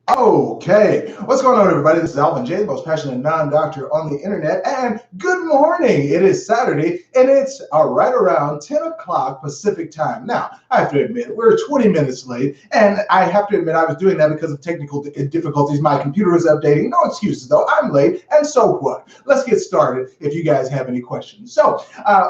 Okay, what's going on, everybody? This is Alvin J, the most passionate non-doctor on the internet, and good morning. It is Saturday, and it's right around 10 o'clock Pacific time. Now, I have to admit, we're 20 minutes late, and I have to admit I was doing that because of technical difficulties. My computer is updating. No excuses, though. I'm late, and so what? Let's get started if you guys have any questions. So,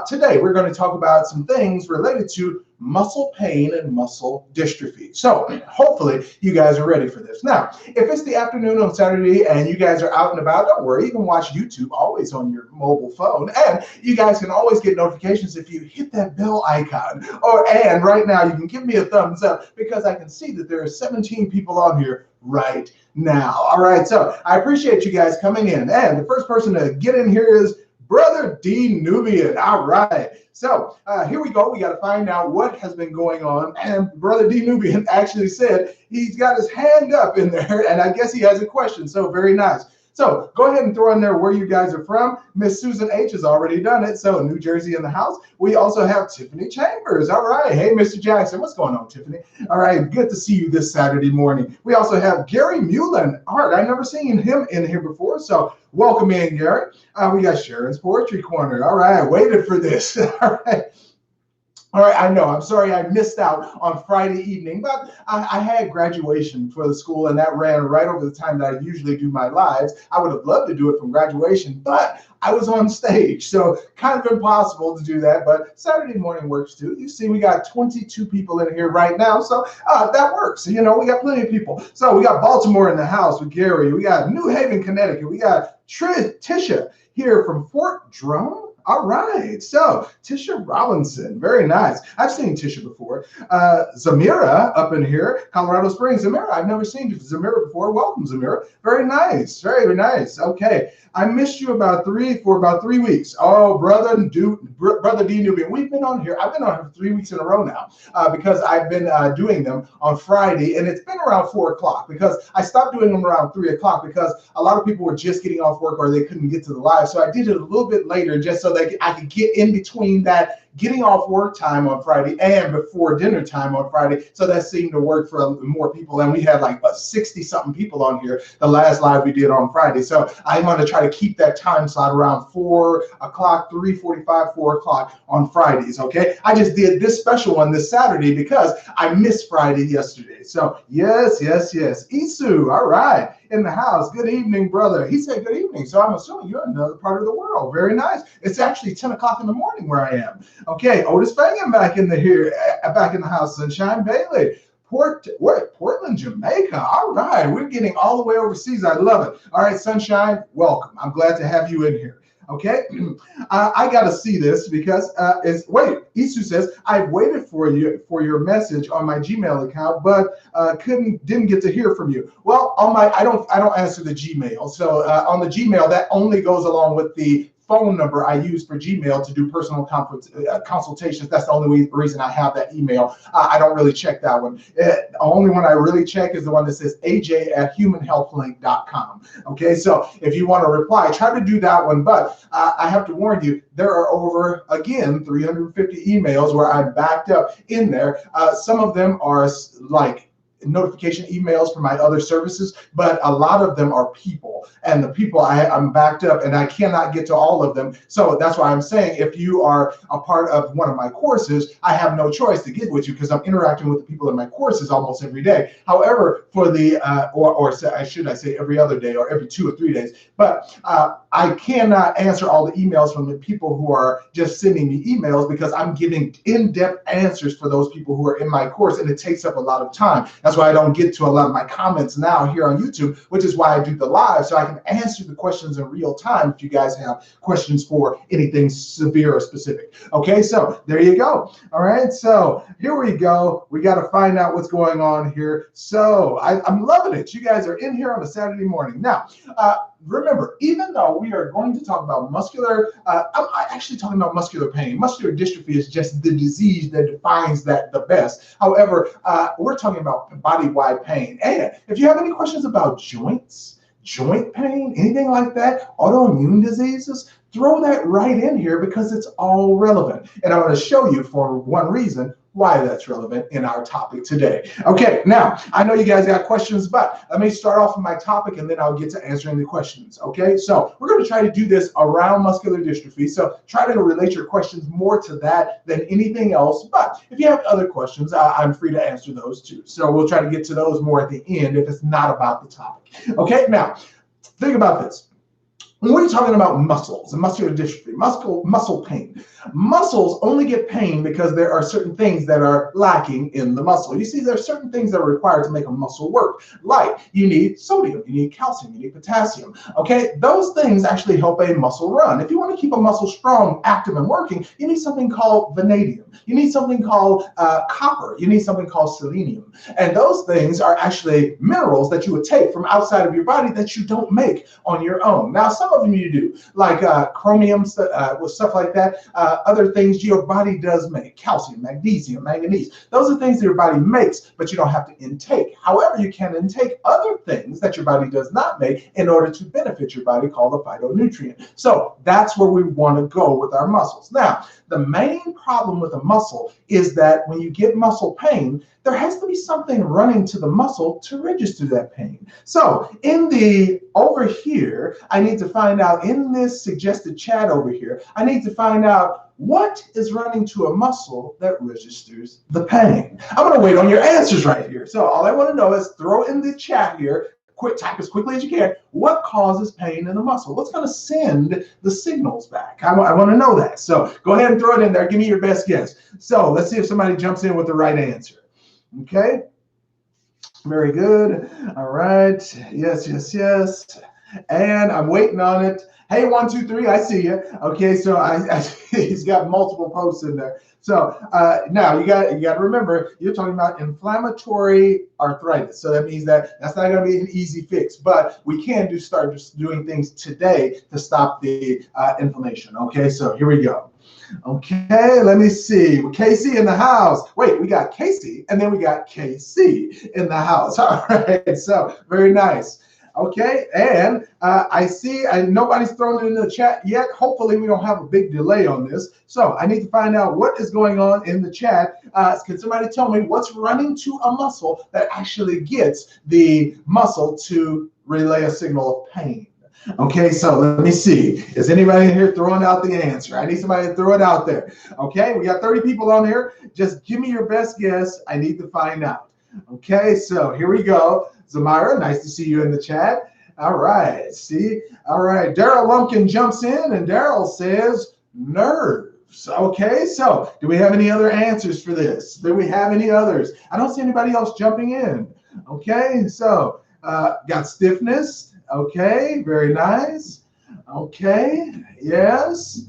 today we're going to talk about some things related to muscle pain and muscle dystrophy. So hopefully you guys are ready for this. Now, if it's the afternoon on Saturday and you guys are out and about, don't worry, you can watch YouTube always on your mobile phone, and you guys can always get notifications if you hit that bell icon. And right now you can give me a thumbs up because I can see that there are 17 people on here right now. All right, so I appreciate you guys coming in, and the first person to get in here is Brother D Nubian. All right. So here we go. We got to find out what has been going on. And Brother D Nubian actually said he's got his hand up in there, and I guess he has a question. So very nice. So go ahead and throw in there where you guys are from. Miss Susan H has already done it. So New Jersey in the house. We also have Tiffany Chambers. All right. Hey, Mr. Jackson. What's going on, Tiffany? All right. Good to see you this Saturday morning. We also have Gary Mullen. Art. I've never seen him in here before. So welcome in, Gary. We got Sharon's Poetry Corner. All right. I waited for this. All right. All right, I know. I'm sorry I missed out on Friday evening, but I had graduation for the school, and that ran right over the time that I usually do my lives. I would have loved to do it from graduation, but I was on stage, so kind of impossible to do that, but Saturday morning works too. You see, we got 22 people in here right now, so that works. You know, we got plenty of people. So we got Baltimore in the house with Gary. We got New Haven, Connecticut. We got Tisha here from Fort Drum. All right, so Tisha Robinson, very nice. I've seen Tisha before. Zamira up in here, Colorado Springs. Zamira, I've never seen Zamira before. Welcome, Zamira. Very nice, very nice. Okay, I missed you for about 3 weeks. Oh, brother D Nubian, we've been on here. I've been on here for 3 weeks in a row now because I've been doing them on Friday, and it's been around 4 o'clock because I stopped doing them around 3 o'clock because a lot of people were just getting off work or they couldn't get to the live. So I did it a little bit later just so that I could get in between that getting off work time on Friday and before dinner time on Friday. So that seemed to work for more people. And we had like 60 something people on here the last live we did on Friday. So I'm going to try to keep that time slot around 4 o'clock, 3:45, 4 o'clock on Fridays. Okay. I just did this special one this Saturday because I missed Friday yesterday. So yes. Isu. All right. In the house. Good evening, brother. He said good evening. So I'm assuming you're in another part of the world. Very nice. It's actually 10 o'clock in the morning where I am. Okay, Otis Fagan back in the house. Sunshine Bailey. Portland, Jamaica. All right, we're getting all the way overseas. I love it. All right, Sunshine, welcome. I'm glad to have you in here. Okay, I got to see this because Isu says I've waited for your message on my Gmail account, but didn't get to hear from you. Well, on my I don't answer the Gmail, so on the Gmail that only goes along with the phone number I use for Gmail to do personal consultations. That's the only reason I have that email. I don't really check that one. The only one I really check is the one that says aj@humanhealthlink.com. Okay, so if you want to reply, try to do that one. But I have to warn you, there are over, again, 350 emails where I'm backed up in there. Some of them are like notification emails from my other services, but a lot of them are people, and the people I'm backed up and I cannot get to all of them. So that's why I'm saying if you are a part of one of my courses, I have no choice to get with you because I'm interacting with the people in my courses almost every day. However, for the should I say every other day or every 2 or 3 days, but I cannot answer all the emails from the people who are just sending me emails because I'm giving in-depth answers for those people who are in my course, and it takes up a lot of time. That's why I don't get to a lot of my comments now here on YouTube, which is why I do the live, so I can answer the questions in real time if you guys have questions for anything severe or specific. Okay, so there you go. All right, so here we go. We got to find out what's going on here. So I'm loving it. You guys are in here on a Saturday morning. Now, remember, even though we are going to talk about muscular, I'm actually talking about muscular pain. Muscular dystrophy is just the disease that defines that the best. However, we're talking about body-wide pain. And if you have any questions about joints, joint pain, anything like that, autoimmune diseases, throw that right in here because it's all relevant. And I'm going to show you for one reason why that's relevant in our topic today. Okay, now, I know you guys got questions, but let me start off with my topic and then I'll get to answering the questions, okay? So we're gonna try to do this around muscular dystrophy, so try to relate your questions more to that than anything else, but if you have other questions, I'm free to answer those too. So we'll try to get to those more at the end if it's not about the topic. Okay, now, think about this. When we're talking about muscles and muscular dystrophy, muscle pain, muscles only get pain because there are certain things that are lacking in the muscle. You see, there are certain things that are required to make a muscle work. Like you need sodium, you need calcium, you need potassium. Okay, those things actually help a muscle run. If you want to keep a muscle strong, active, and working, you need something called vanadium. You need something called copper. You need something called selenium. And those things are actually minerals that you would take from outside of your body that you don't make on your own. Now, some of them you do, like chromium, with stuff like that. Other things your body does make, calcium, magnesium, manganese. Those are things that your body makes, but you don't have to intake. However, you can intake other things that your body does not make in order to benefit your body, called a phytonutrient. So that's where we want to go with our muscles. Now, the main problem with a muscle is that when you get muscle pain, there has to be something running to the muscle to register that pain. So over here, I need to find out in this suggested chat over here, I need to find out what is running to a muscle that registers the pain. I'm going to wait on your answers right here. So all I want to know is throw in the chat here, type as quickly as you can, what causes pain in the muscle? What's going to send the signals back? I want to know that. So go ahead and throw it in there. Give me your best guess. So let's see if somebody jumps in with the right answer. Okay. Very good. All right. Yes, yes, yes. And I'm waiting on it. Hey, 1, 2, 3, I see you. Okay, so he's got multiple posts in there. So now you got to remember, you're talking about inflammatory arthritis. So that means that's not going to be an easy fix, but we can start just doing things today to stop the inflammation. Okay, so here we go. Okay, let me see. Casey in the house. Wait, we got Casey, and then we got KC in the house. All right, so very nice. Okay, and I see nobody's thrown it in the chat yet. Hopefully we don't have a big delay on this. So I need to find out what is going on in the chat. Can somebody tell me what's running to a muscle that actually gets the muscle to relay a signal of pain? Okay, so let me see. Is anybody in here throwing out the answer? I need somebody to throw it out there. Okay, we got 30 people on here. Just give me your best guess. I need to find out. Okay, so here we go. Zamira, nice to see you in the chat. All right, see? All right, Daryl Lumpkin jumps in, and Daryl says nerves. Okay, so do we have any other answers for this? Do we have any others? I don't see anybody else jumping in. Okay, so got stiffness. Okay, very nice. Okay, yes.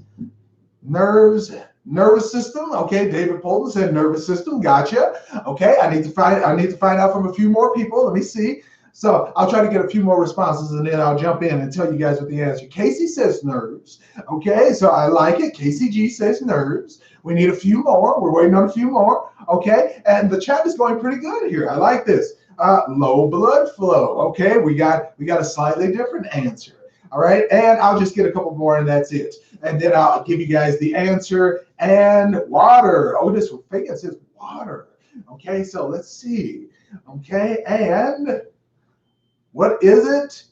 Nerves. Nervous system. Okay, David Polton said nervous system. Gotcha. Okay, I need to find out from a few more people. Let me see. So I'll try to get a few more responses and then I'll jump in and tell you guys what the answer. Casey says nerves. Okay, so I like it. Casey G says nerves. We need a few more. We're waiting on a few more. Okay, and the chat is going pretty good here. I like this. Low blood flow. Okay, we got a slightly different answer. All right, and I'll just get a couple more and that's it. And then I'll give you guys the answer. And water. Otis Fagan says water. Okay, so let's see. Okay, and what is it?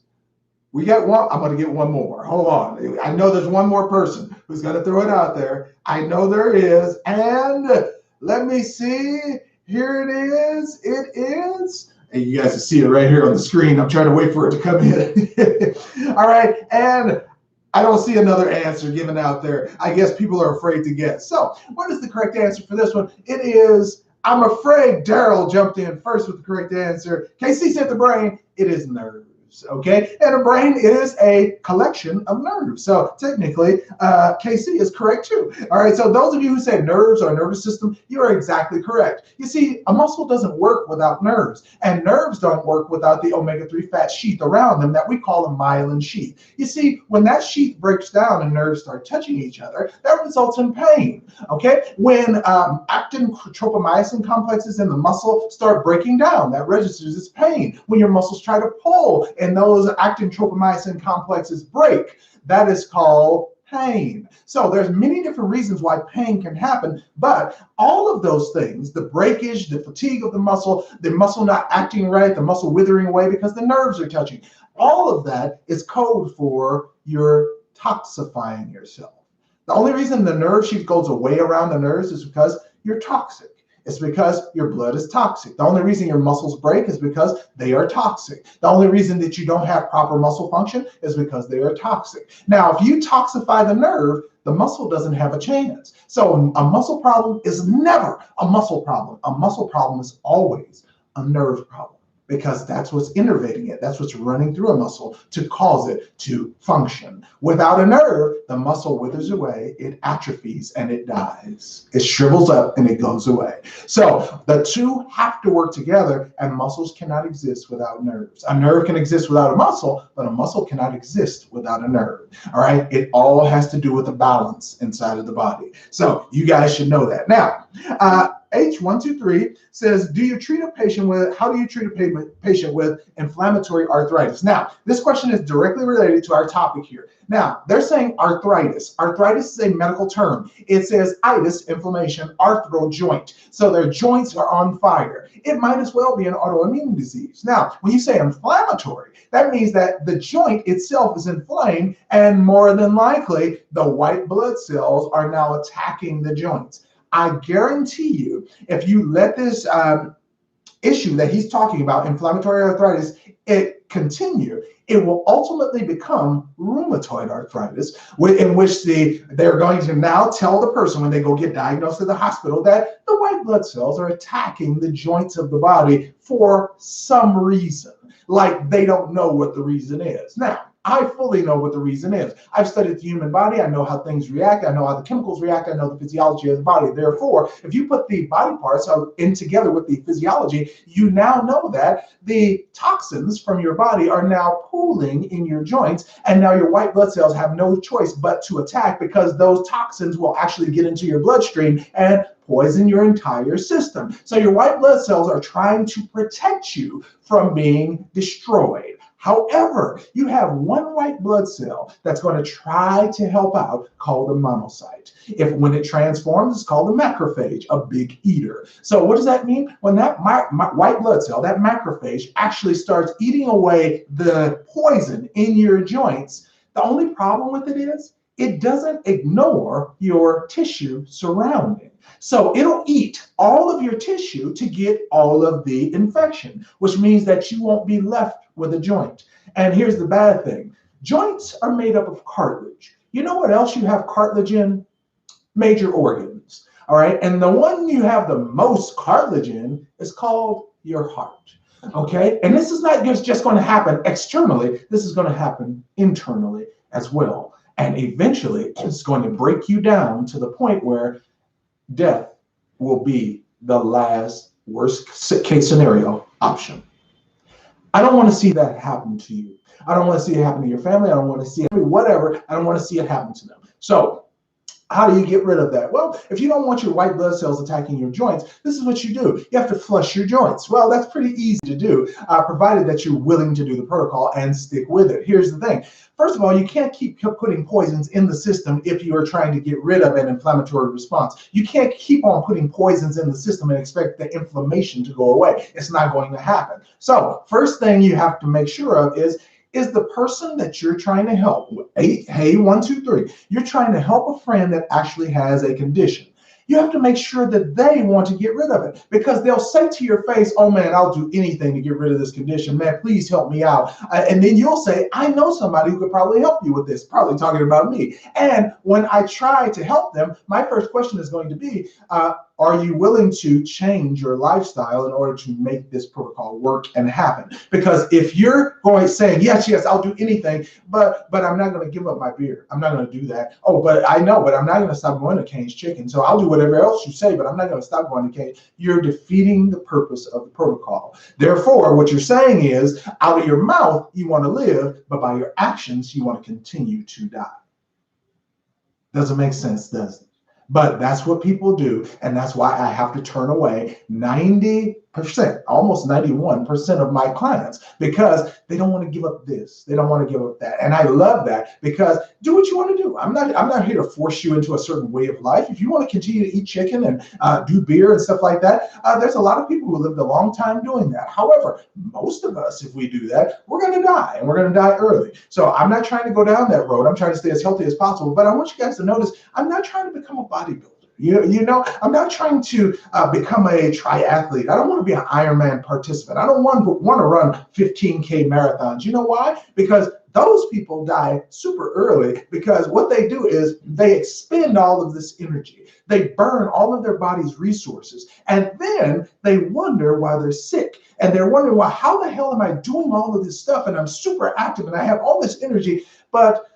We got one. I'm going to get one more. Hold on. I know there's one more person who's going to throw it out there. I know there is. And let me see. Here it is. It is. And you guys can see it right here on the screen. I'm trying to wait for it to come in. All right. And I don't see another answer given out there. I guess people are afraid to guess. So what is the correct answer for this one? It is, I'm afraid Daryl jumped in first with the correct answer. KC said the brain. It is nerves. Okay, and a brain is a collection of nerves. So technically, KC is correct too. All right, so those of you who say nerves or nervous system, you are exactly correct. You see, a muscle doesn't work without nerves, and nerves don't work without the omega-3 fat sheath around them that we call a myelin sheath. You see, when that sheath breaks down and nerves start touching each other, that results in pain. Okay, when actin tropomyosin complexes in the muscle start breaking down, that registers as pain. When your muscles try to pull and those actin tropomyosin complexes break, that is called pain. So there's many different reasons why pain can happen, but all of those things, the breakage, the fatigue of the muscle not acting right, the muscle withering away because the nerves are touching, all of that is code for you're toxifying yourself. The only reason the nerve sheath goes away around the nerves is because you're toxic. It's because your blood is toxic. The only reason your muscles break is because they are toxic. The only reason that you don't have proper muscle function is because they are toxic. Now, if you toxify the nerve, the muscle doesn't have a chance. So a muscle problem is never a muscle problem. A muscle problem is always a nerve problem, because that's what's innervating it. That's what's running through a muscle to cause it to function. Without a nerve, the muscle withers away, it atrophies, and it dies. It shrivels up and it goes away. So the two have to work together, and muscles cannot exist without nerves. A nerve can exist without a muscle, but a muscle cannot exist without a nerve. All right? It all has to do with the balance inside of the body. So you guys should know that. Now, H123 says, how do you treat a patient with inflammatory arthritis? Now, this question is directly related to our topic here. Now, they're saying arthritis. Arthritis is a medical term. It says itis, inflammation, arthro, joint. So their joints are on fire. It might as well be an autoimmune disease. Now, when you say inflammatory, that means that the joint itself is inflamed, and more than likely, the white blood cells are now attacking the joints. I guarantee you, if you let this issue that he's talking about, inflammatory arthritis, it continue, it will ultimately become rheumatoid arthritis, in which they're going to now tell the person when they go get diagnosed at the hospital that the white blood cells are attacking the joints of the body for some reason, like they don't know what the reason is. Now, I fully know what the reason is. I've studied the human body. I know how things react. I know how the chemicals react. I know the physiology of the body. Therefore, if you put the body parts in together with the physiology, you now know that the toxins from your body are now pooling in your joints, and now your white blood cells have no choice but to attack, because those toxins will actually get into your bloodstream and poison your entire system. So your white blood cells are trying to protect you from being destroyed. However, you have one white blood cell that's going to try to help out, called a monocyte. When it transforms, it's called a macrophage, a big eater. So what does that mean? When that white blood cell, that macrophage, actually starts eating away the poison in your joints, the only problem with it is it doesn't ignore your tissue surrounding. So it'll eat all of your tissue to get all of the infection, which means that you won't be left with a joint. And here's the bad thing. Joints are made up of cartilage. You know what else you have cartilage in? Major organs. All right. And the one you have the most cartilage in is called your heart. Okay. And this is not just going to happen externally. This is going to happen internally as well. And eventually it's going to break you down to the point where death will be the last worst case scenario option. I don't want to see that happen to you. I don't want to see it happen to your family. I don't want to see it, whatever. I don't want to see it happen to them. So how do you get rid of that? Well, if you don't want your white blood cells attacking your joints, this is what you do. You have to flush your joints. Well, that's pretty easy to do, provided that you're willing to do the protocol and stick with it. Here's the thing. First of all, you can't keep putting poisons in the system if you are trying to get rid of an inflammatory response. You can't keep on putting poisons in the system and expect the inflammation to go away. It's not going to happen. So first thing you have to make sure of is the person that you're trying to help. Hey, 1, 2, 3. You're trying to help a friend that actually has a condition. You have to make sure that they want to get rid of it, because they'll say to your face, oh man, I'll do anything to get rid of this condition. Man, please help me out. And then you'll say, I know somebody who could probably help you with this, probably talking about me. And when I try to help them, my first question is going to be, are you willing to change your lifestyle in order to make this protocol work and happen? Because if you're saying, yes, I'll do anything, but I'm not going to give up my beer. I'm not going to do that. Oh, but I know, but I'm not going to stop going to Cane's Chicken. So I'll do whatever else you say, but I'm not going to stop going to Cane's. You're defeating the purpose of the protocol. Therefore, what you're saying is, out of your mouth, you want to live, but by your actions, you want to continue to die. Doesn't make sense, does it? But that's what people do, and that's why I have to turn away 90 almost 91% of my clients, because they don't want to give up this. They don't want to give up that. And I love that, because do what you want to do. I'm not here to force you into a certain way of life. If you want to continue to eat chicken and do beer and stuff like that, there's a lot of people who lived a long time doing that. However, most of us, if we do that, we're going to die, and we're going to die early. So I'm not trying to go down that road. I'm trying to stay as healthy as possible. But I want you guys to notice, I'm not trying to become a bodybuilder. You know, I'm not trying to become a triathlete. I don't want to be an Ironman participant. I don't want to run 15K marathons. You know why? Because those people die super early, because what they do is they expend all of this energy. They burn all of their body's resources, and then they wonder why they're sick. And they're wondering, well, how the hell am I doing all of this stuff? And I'm super active and I have all this energy, but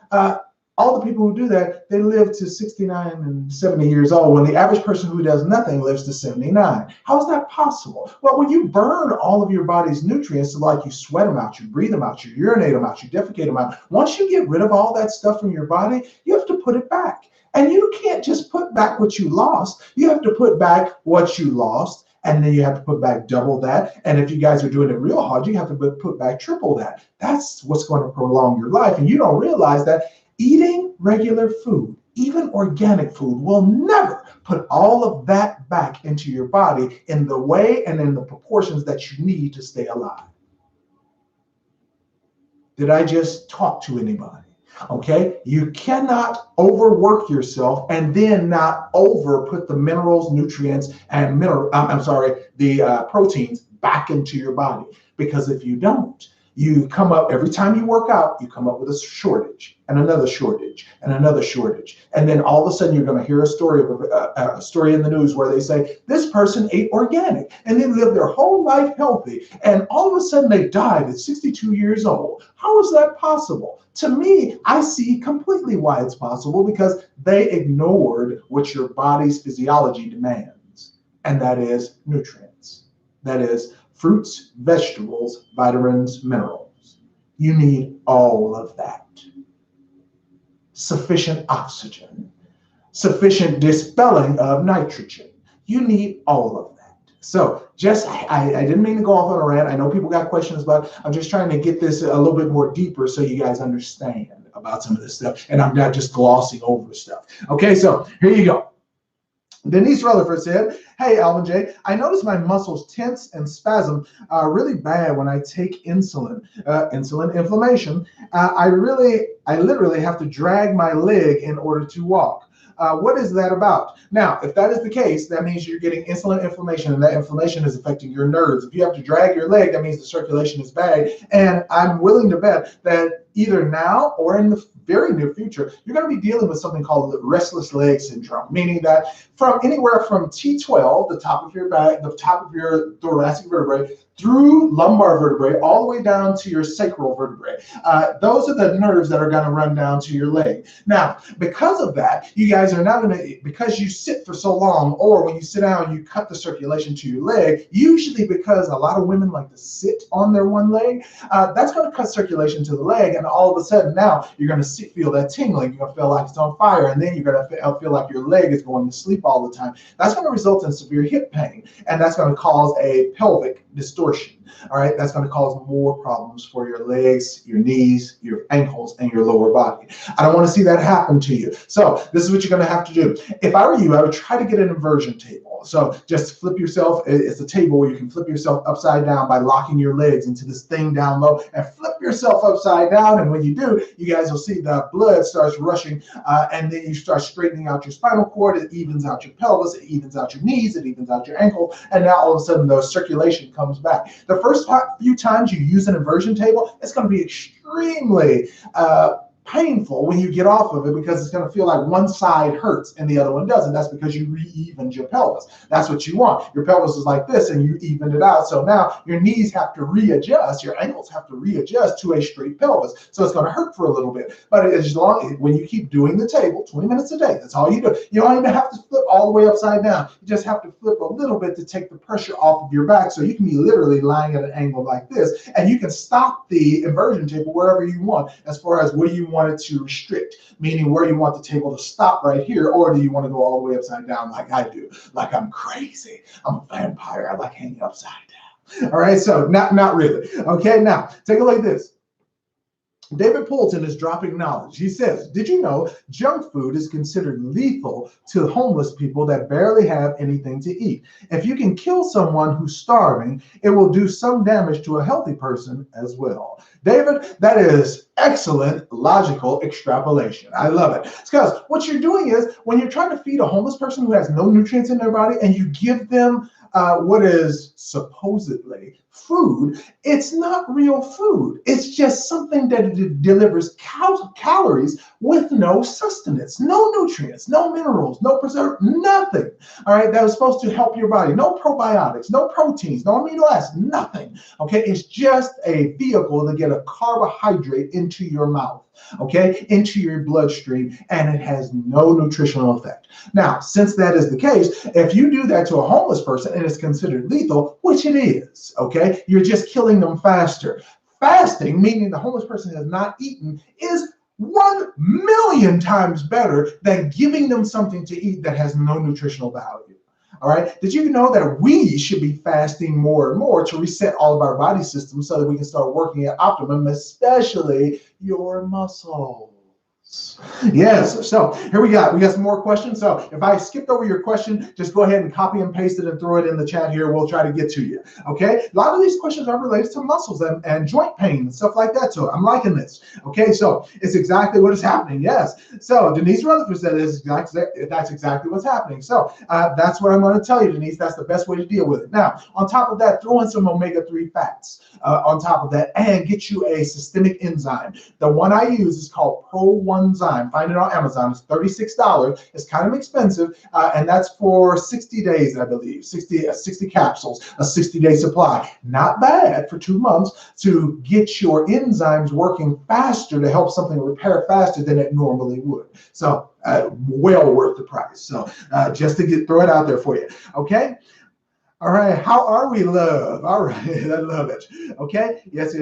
all the people who do that, they live to 69 and 70 years old, when the average person who does nothing lives to 79. How is that possible? Well, when you burn all of your body's nutrients, like you sweat them out, you breathe them out, you urinate them out, you defecate them out, once you get rid of all that stuff from your body, you have to put it back. And you can't just put back what you lost. You have to put back what you lost, and then you have to put back double that. And if you guys are doing it real hard, you have to put back triple that. That's what's going to prolong your life. And you don't realize that eating regular food, even organic food, will never put all of that back into your body in the way and in the proportions that you need to stay alive. Did I just talk to anybody? Okay, you cannot overwork yourself and then not put the minerals, nutrients, and the proteins back into your body. Because if you don't, you come up, every time you work out, you come up with a shortage and another shortage and another shortage. And then all of a sudden you're going to hear a story in the news where they say, this person ate organic and they lived their whole life healthy, and all of a sudden they died at 62 years old. How is that possible? To me, I see completely why it's possible, because they ignored what your body's physiology demands, and that is nutrients. That is fruits, vegetables, vitamins, minerals. You need all of that. Sufficient oxygen, sufficient dispelling of nitrogen. You need all of that. So I didn't mean to go off on a rant. I know people got questions, but I'm just trying to get this a little bit more deeper so you guys understand about some of this stuff, and I'm not just glossing over stuff. Okay, so here you go. Denise Rutherford said, hey, Alvin J, I notice my muscles tense and spasm really bad when I take insulin inflammation. I literally have to drag my leg in order to walk. What is that about? Now, if that is the case, that means you're getting insulin inflammation, and that inflammation is affecting your nerves. If you have to drag your leg, that means the circulation is bad. And I'm willing to bet that either now or in the very near future, you're going to be dealing with something called the restless leg syndrome, meaning that from anywhere from T12, the top of your back, the top of your thoracic vertebrae, through lumbar vertebrae, all the way down to your sacral vertebrae. Those are the nerves that are going to run down to your leg. Now, because of that, you guys are not going to, because you sit for so long, or when you sit down, you cut the circulation to your leg, usually because a lot of women like to sit on their one leg, that's going to cut circulation to the leg, and all of a sudden now you're going to feel that tingling, you're going to feel like it's on fire, and then you're going to feel like your leg is going to sleep all the time. That's going to result in severe hip pain, and that's going to cause a pelvic distortion. All right, that's going to cause more problems for your legs, your knees, your ankles, and your lower body. I don't want to see that happen to you. So this is what you're going to have to do. If I were you, I would try to get an inversion table. So just flip yourself. It's a table where you can flip yourself upside down by locking your legs into this thing down low, and flip yourself upside down. And when you do, you guys will see the blood starts rushing, and then you start straightening out your spinal cord. It evens out your pelvis. It evens out your knees. It evens out your ankle. And now all of a sudden the circulation comes back. The first few times you use an inversion table, it's going to be extremely painful when you get off of it, because it's going to feel like one side hurts and the other one doesn't. That's because you re-evened your pelvis. That's what you want. Your pelvis is like this and you evened it out. So now your knees have to readjust, your ankles have to readjust to a straight pelvis. So it's going to hurt for a little bit. But when you keep doing the table 20 minutes a day, that's all you do. You don't even have to flip all the way upside down. You just have to flip a little bit to take the pressure off of your back. So you can be literally lying at an angle like this, and you can stop the inversion table wherever you want, as far as where you want it to restrict, meaning where you want the table to stop right here, or do you want to go all the way upside down like I do, like I'm crazy, I'm a vampire, I like hanging upside down. All right, so not really. Okay, now take a look at this. David Poulton is dropping knowledge. He says, did you know junk food is considered lethal to homeless people that barely have anything to eat? If you can kill someone who's starving, it will do some damage to a healthy person as well. David, that is excellent logical extrapolation. I love it. It's because what you're doing is when you're trying to feed a homeless person who has no nutrients in their body and you give them what is supposedly food, it's not real food. It's just something that delivers calories with no sustenance, no nutrients, no minerals, no preserve, nothing. All right, that was supposed to help your body. No probiotics, no proteins, no amino acids, nothing. Okay, it's just a vehicle to get a carbohydrate into your mouth, okay, into your bloodstream, and it has no nutritional effect. Now, since that is the case, if you do that to a homeless person and it's considered lethal, which it is, okay, you're just killing them faster. Fasting, meaning the homeless person has not eaten, is 1,000,000 times better than giving them something to eat that has no nutritional value. All right. Did you know that we should be fasting more and more to reset all of our body systems so that we can start working at optimum, especially your muscles? Yes. So here we got some more questions. So if I skipped over your question, just go ahead and copy and paste it and throw it in the chat here. We'll try to get to you. Okay. A lot of these questions are related to muscles and joint pain and stuff like that. So I'm liking this. Okay. So it's exactly what is happening. Yes. So Denise Rutherford said that's exactly what's happening. So that's what I'm going to tell you, Denise. That's the best way to deal with it. Now, on top of that, throw in some omega-3 fats on top of that and get you a systemic enzyme. The one I use is called Pro-One-Zyme. Find it on Amazon. It's $36. It's kind of expensive, and that's for 60 days, I believe. 60 capsules, a 60-day supply. Not bad for 2 months to get your enzymes working faster to help something repair faster than it normally would. So well worth the price. So just to throw it out there for you. Okay. All right. How are we, love? All right. I love it. Okay. Yes.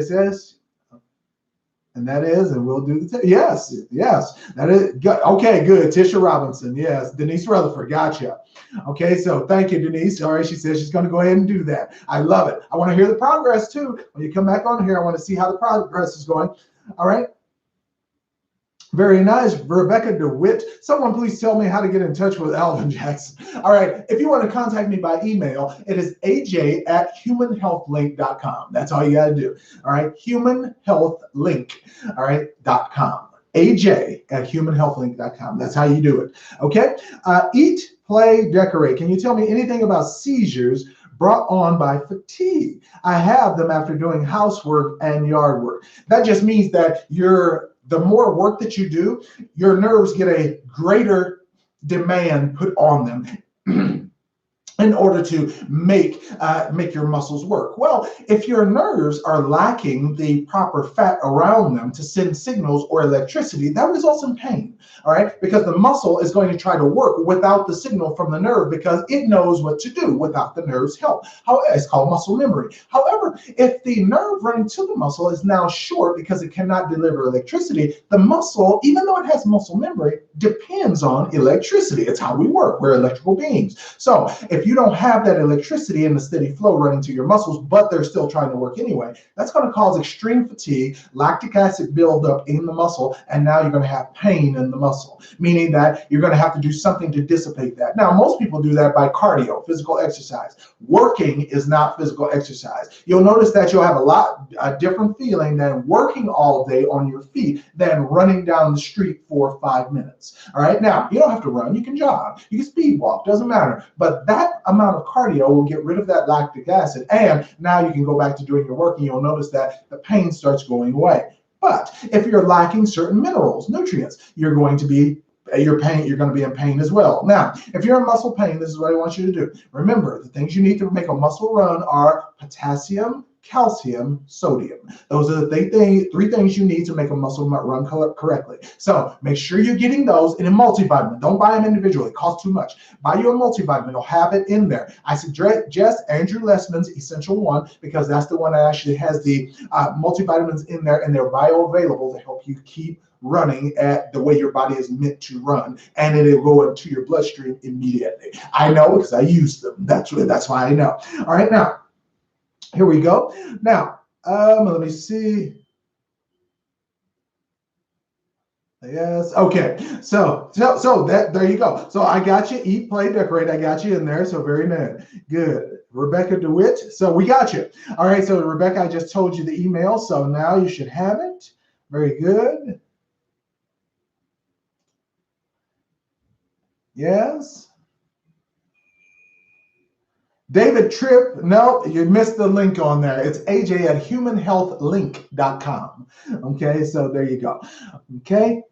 And that is, and we'll do the, yes, that is, good. Okay, good. Tisha Robinson, yes. Denise Rutherford, gotcha. Okay, so thank you, Denise. All right, she says she's going to go ahead and do that. I love it. I want to hear the progress too. When you come back on here, I want to see how the progress is going. All right. Very nice. Rebecca DeWitt. Someone please tell me how to get in touch with Alvin Jackson. All right. If you want to contact me by email, it is aj@humanhealthlink.com. That's all you got to do. All right. Humanhealthlink. All right. .com. aj@humanhealthlink.com. That's how you do it. Okay. Eat, play, decorate. Can you tell me anything about seizures brought on by fatigue? I have them after doing housework and yard work. That just means that the more work that you do, your nerves get a greater demand put on them in order to make your muscles work. Well, if your nerves are lacking the proper fat around them to send signals or electricity, that results in pain, all right? Because the muscle is going to try to work without the signal from the nerve because it knows what to do without the nerve's help. It's called muscle memory. However, if the nerve running to the muscle is now short because it cannot deliver electricity, the muscle, even though it has muscle memory, depends on electricity. It's how we work. We're electrical beings. So if you don't have that electricity and the steady flow running to your muscles, but they're still trying to work anyway, that's going to cause extreme fatigue, lactic acid buildup in the muscle, and now you're going to have pain in the muscle, meaning that you're going to have to do something to dissipate that. Now, most people do that by cardio, physical exercise. Working is not physical exercise. You'll notice that you'll have a different feeling than working all day on your feet than running down the street for 5 minutes. All right. Now, you don't have to run. You can jog. You can speed walk. Doesn't matter. But that amount of cardio will get rid of that lactic acid. And now you can go back to doing your work and you'll notice that the pain starts going away. But if you're lacking certain minerals, nutrients, you're going to be in pain as well. Now, if you're in muscle pain, this is what I want you to do. Remember, the things you need to make a muscle run are potassium, calcium, sodium. Those are the three things you need to make a muscle run correctly. So make sure you're getting those in a multivitamin. Don't buy them individually. It costs too much. Buy you a multivitamin. It'll have it in there. I suggest Andrew Lessman's Essential One because that's the one that actually has the multivitamins in there and they're bioavailable to help you keep running at the way your body is meant to run, and it'll go into your bloodstream immediately. I know because I use them. That's why I know. All right, now, Here we go. Now, let me see. Yes. Okay. So that there you go. So I got you. Eat, play, decorate. I got you in there. So very nice. Good. Rebecca DeWitt. So we got you. All right. So Rebecca, I just told you the email. So now you should have it. Very good. Yes. David Tripp, no, you missed the link on there. It's AJ at humanhealthlink.com. Okay, so there you go. Okay.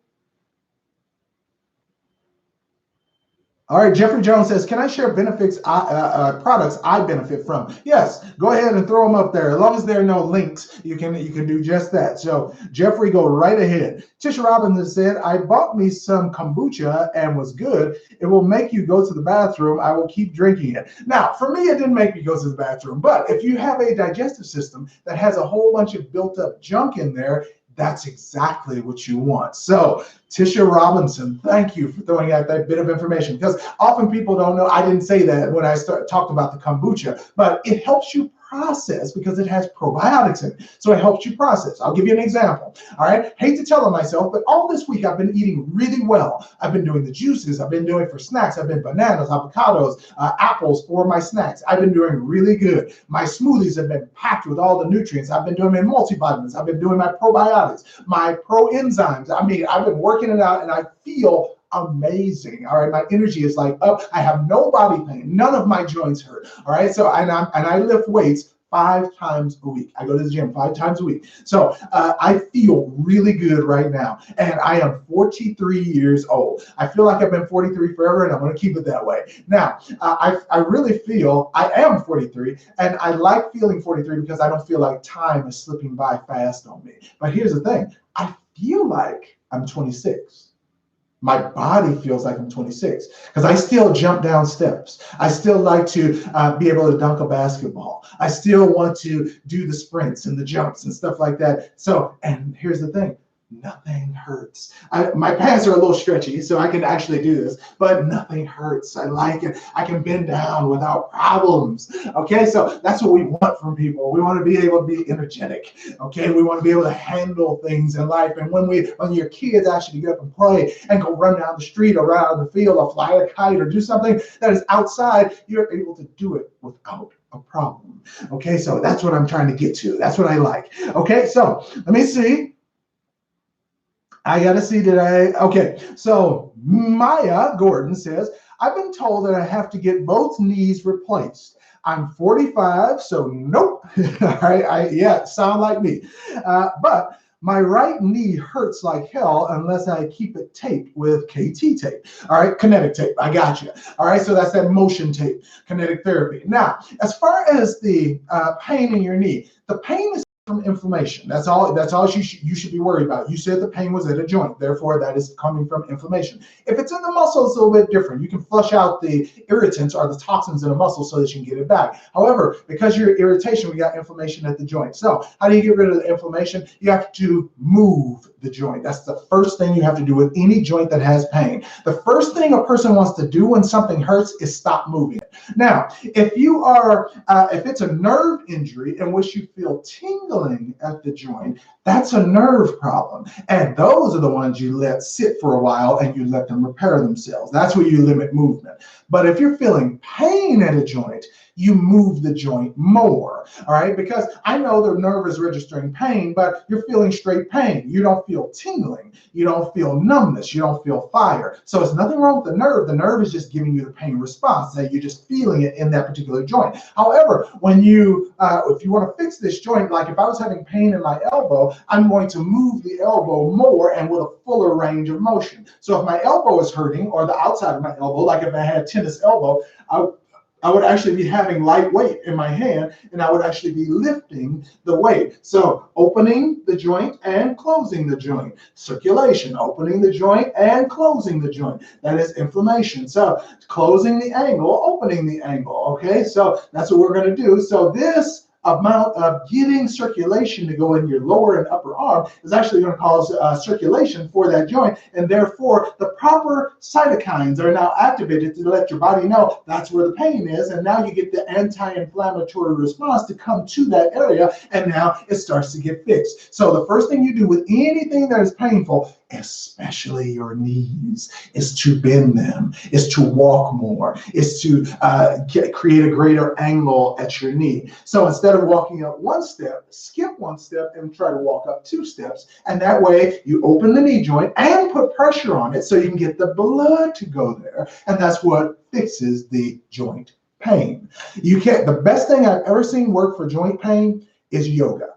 All right, Jeffrey Jones says, can I share benefits, products I benefit from? Yes, go ahead and throw them up there. As long as there are no links, you can do just that. So Jeffrey, go right ahead. Tisha Robinson said, I bought me some kombucha and was good. It will make you go to the bathroom. I will keep drinking it. Now, for me, it didn't make me go to the bathroom. But if you have a digestive system that has a whole bunch of built up junk in there, that's exactly what you want. So Tisha Robinson, thank you for throwing out that bit of information, because often people don't know. I didn't say that when I talked about the kombucha, but it helps you process because it has probiotics in it. So it helps you process. I'll give you an example. All right. Hate to tell on myself, but all this week I've been eating really well. I've been doing the juices. I've been doing for snacks. I've been bananas, avocados, apples for my snacks. I've been doing really good. My smoothies have been packed with all the nutrients. I've been doing my multivitamins. I've been doing my probiotics, my pro enzymes. I mean, I've been working it out and I feel amazing. All right, my energy is like up. I have no body pain. None of my joints hurt. All right, so and I lift weights 5 times a week. I go to the gym 5 times a week. So I feel really good right now. And I am 43 years old. I feel like I've been 43 forever, and I'm going to keep it that way. Now, I really feel I am 43, and I like feeling 43 because I don't feel like time is slipping by fast on me. But here's the thing. I feel like I'm 26. My body feels like I'm 26 because I still jump down steps. I still like to be able to dunk a basketball. I still want to do the sprints and the jumps and stuff like that. So, and here's the thing. Nothing hurts. My pants are a little stretchy, so I can actually do this, but nothing hurts. I like it. I can bend down without problems. Okay, so that's what we want from people. We want to be able to be energetic. Okay, we want to be able to handle things in life. And when your kids actually get up and play and go run down the street or run out of the field or fly a kite or do something that is outside, you're able to do it without a problem. Okay, so that's what I'm trying to get to. That's what I like. Okay, so let me see. I got to see today. Okay, so Maya Gordon says, I've been told that I have to get both knees replaced. I'm 45, so nope. All right, yeah, sound like me. But my right knee hurts like hell unless I keep it taped with KT tape. All right, kinetic tape. I got you. All right, so that's that motion tape, kinetic therapy. Now, as far as the pain in your knee, the pain is from inflammation. That's all you should be worried about. You said the pain was at a joint, therefore that is coming from inflammation. If it's in the muscle, it's a little bit different. You can flush out the irritants or the toxins in the muscle so that you can get it back. However, because you're irritation, we got inflammation at the joint. So how do you get rid of the inflammation? You have to move the joint. That's the first thing you have to do with any joint that has pain. The first thing a person wants to do when something hurts is stop moving it. Now, if you are, if it's a nerve injury in which you feel tingling at the joint, that's a nerve problem. And those are the ones you let sit for a while and you let them repair themselves. That's where you limit movement. But if you're feeling pain at a joint, you move the joint more, all right? Because I know the nerve is registering pain, but you're feeling straight pain. You don't feel tingling. You don't feel numbness. You don't feel fire. So it's nothing wrong with the nerve. The nerve is just giving you the pain response, that you're just feeling it in that particular joint. However, when you, if you want to fix this joint, like if I was having pain in my elbow, I'm going to move the elbow more and with a fuller range of motion. So if my elbow is hurting, or the outside of my elbow, like if I had tennis elbow, I would actually be having light weight in my hand, and I would actually be lifting the weight. So opening the joint and closing the joint. Circulation, opening the joint and closing the joint. That is inflammation. So closing the angle, opening the angle. Okay, so that's what we're going to do. So this amount of getting circulation to go in your lower and upper arm is actually going to cause circulation for that joint, and therefore the proper cytokines are now activated to let your body know that's where the pain is, and now you get the anti-inflammatory response to come to that area, and now it starts to get fixed. So the first thing you do with anything that is painful, especially your knees, is to bend them, is to walk more, is to create a greater angle at your knee. So instead of walking up one step, skip one step and try to walk up 2 steps. And that way you open the knee joint and put pressure on it so you can get the blood to go there. And that's what fixes the joint pain. The best thing I've ever seen work for joint pain is yoga.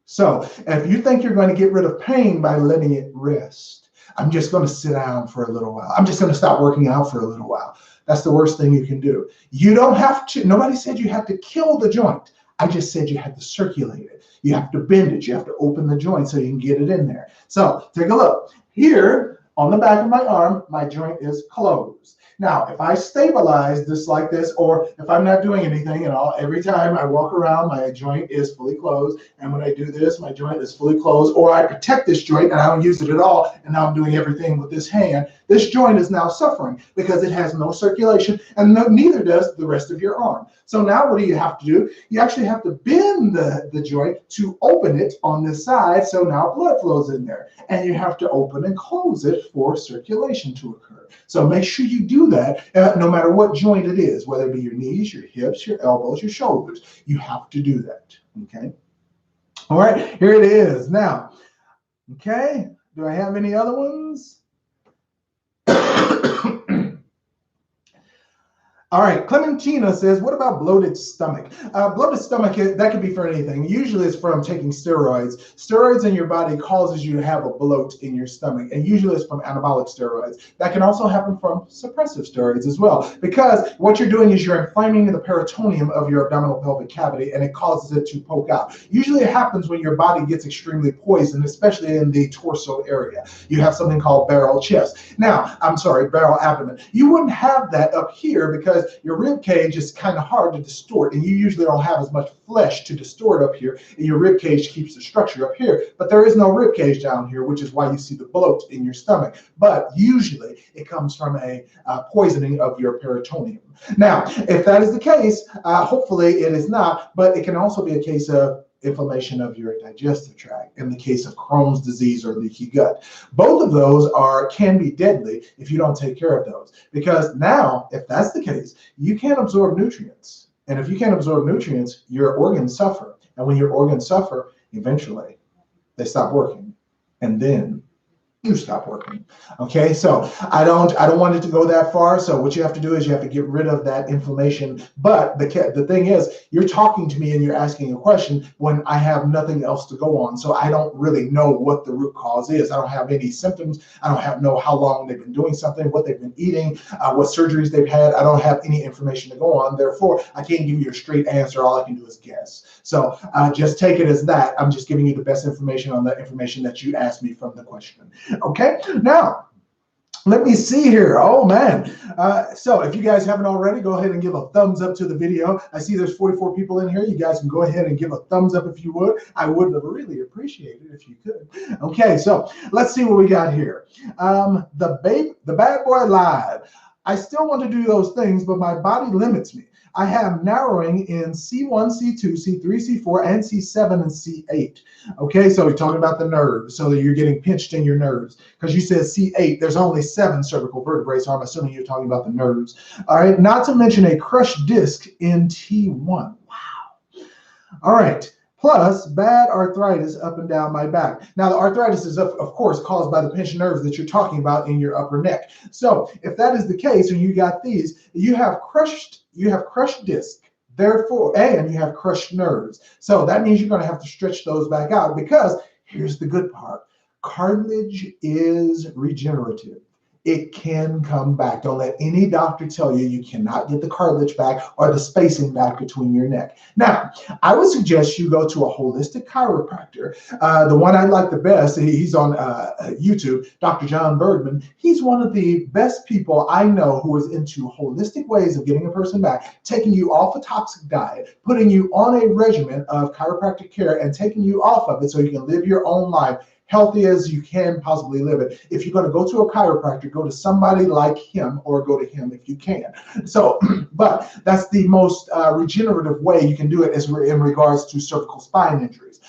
So if you think you're going to get rid of pain by letting it rest, I'm just going to sit down for a little while, I'm just going to stop working out for a little while, that's the worst thing you can do. You don't have to, nobody said you have to kill the joint. I just said you have to circulate it. You have to bend it. You have to open the joint so you can get it in there. So take a look. Here on the back of my arm, my joint is closed. Now, if I stabilize this like this, or if I'm not doing anything at all, every time I walk around, my joint is fully closed. And when I do this, my joint is fully closed, or I protect this joint and I don't use it at all, and now I'm doing everything with this hand, this joint is now suffering because it has no circulation, and neither does the rest of your arm. So now what do you have to do? You actually have to bend the joint to open it on this side, so now blood flows in there. And you have to open and close it for circulation to occur. So make sure you do that no matter what joint it is, whether it be your knees, your hips, your elbows, your shoulders. You have to do that, okay? All right, here it is. Now, okay, do I have any other ones? All right, Clementina says, what about bloated stomach? Bloated stomach, that could be for anything. Usually it's from taking steroids. Steroids in your body causes you to have a bloat in your stomach, and usually it's from anabolic steroids. That can also happen from suppressive steroids as well, because what you're doing is you're inflaming the peritoneum of your abdominal pelvic cavity, and it causes it to poke out. Usually it happens when your body gets extremely poisoned, especially in the torso area. You have something called barrel chest. Now, I'm sorry, barrel abdomen. You wouldn't have that up here because your rib cage is kind of hard to distort, and you usually don't have as much flesh to distort up here, and your rib cage keeps the structure up here. But there is no rib cage down here, which is why you see the bloat in your stomach. But usually it comes from a poisoning of your peritoneum. Now, if that is the case, hopefully it is not, but it can also be a case of inflammation of your digestive tract in the case of Crohn's disease or leaky gut. Both of those can be deadly if you don't take care of those, because now, if that's the case, you can't absorb nutrients. And if you can't absorb nutrients, your organs suffer. And when your organs suffer, eventually they stop working. And then you stop working. Okay, so I don't want it to go that far. So what you have to do is you have to get rid of that inflammation. But the thing is, you're talking to me and you're asking a question when I have nothing else to go on. So I don't really know what the root cause is. I don't have any symptoms. I don't know how long they've been doing something, what they've been eating, what surgeries they've had. I don't have any information to go on. Therefore, I can't give you a straight answer. All I can do is guess. So just take it as that. I'm just giving you the best information on the information that you asked me from the question. Okay, now let me see here. Oh man. So if you guys haven't already, go ahead and give a thumbs up to the video. I see there's 44 people in here. You guys can go ahead and give a thumbs up if you would. I would really appreciate it if you could. Okay, so let's see what we got here. The bad boy lied. I still want to do those things, but my body limits me. I have narrowing in C1, C2, C3, C4, and C7 and C8. Okay, so we're talking about the nerves, so that you're getting pinched in your nerves. Because you said C8, there's only 7 cervical vertebrae, so I'm assuming you're talking about the nerves. All right, not to mention a crushed disc in T1. Wow. All right. Plus bad arthritis up and down my back. Now, the arthritis is, of course, caused by the pinched nerves that you're talking about in your upper neck. So if that is the case, and you got these, you have crushed disc, therefore, and you have crushed nerves. So that means you're going to have to stretch those back out, because here's the good part. Cartilage is regenerative. it can come back. Don't let any doctor tell you you cannot get the cartilage back or the spacing back between your neck. Now, I would suggest you go to a holistic chiropractor. The one I like the best, he's on YouTube, Dr. John Bergman. He's one of the best people I know who is into holistic ways of getting a person back, taking you off a toxic diet, putting you on a regimen of chiropractic care, and taking you off of it so you can live your own life healthy as you can possibly live it. If you're going to go to a chiropractor, go to somebody like him, or go to him if you can. So, but that's the most regenerative way you can do it is in regards to cervical spine injuries.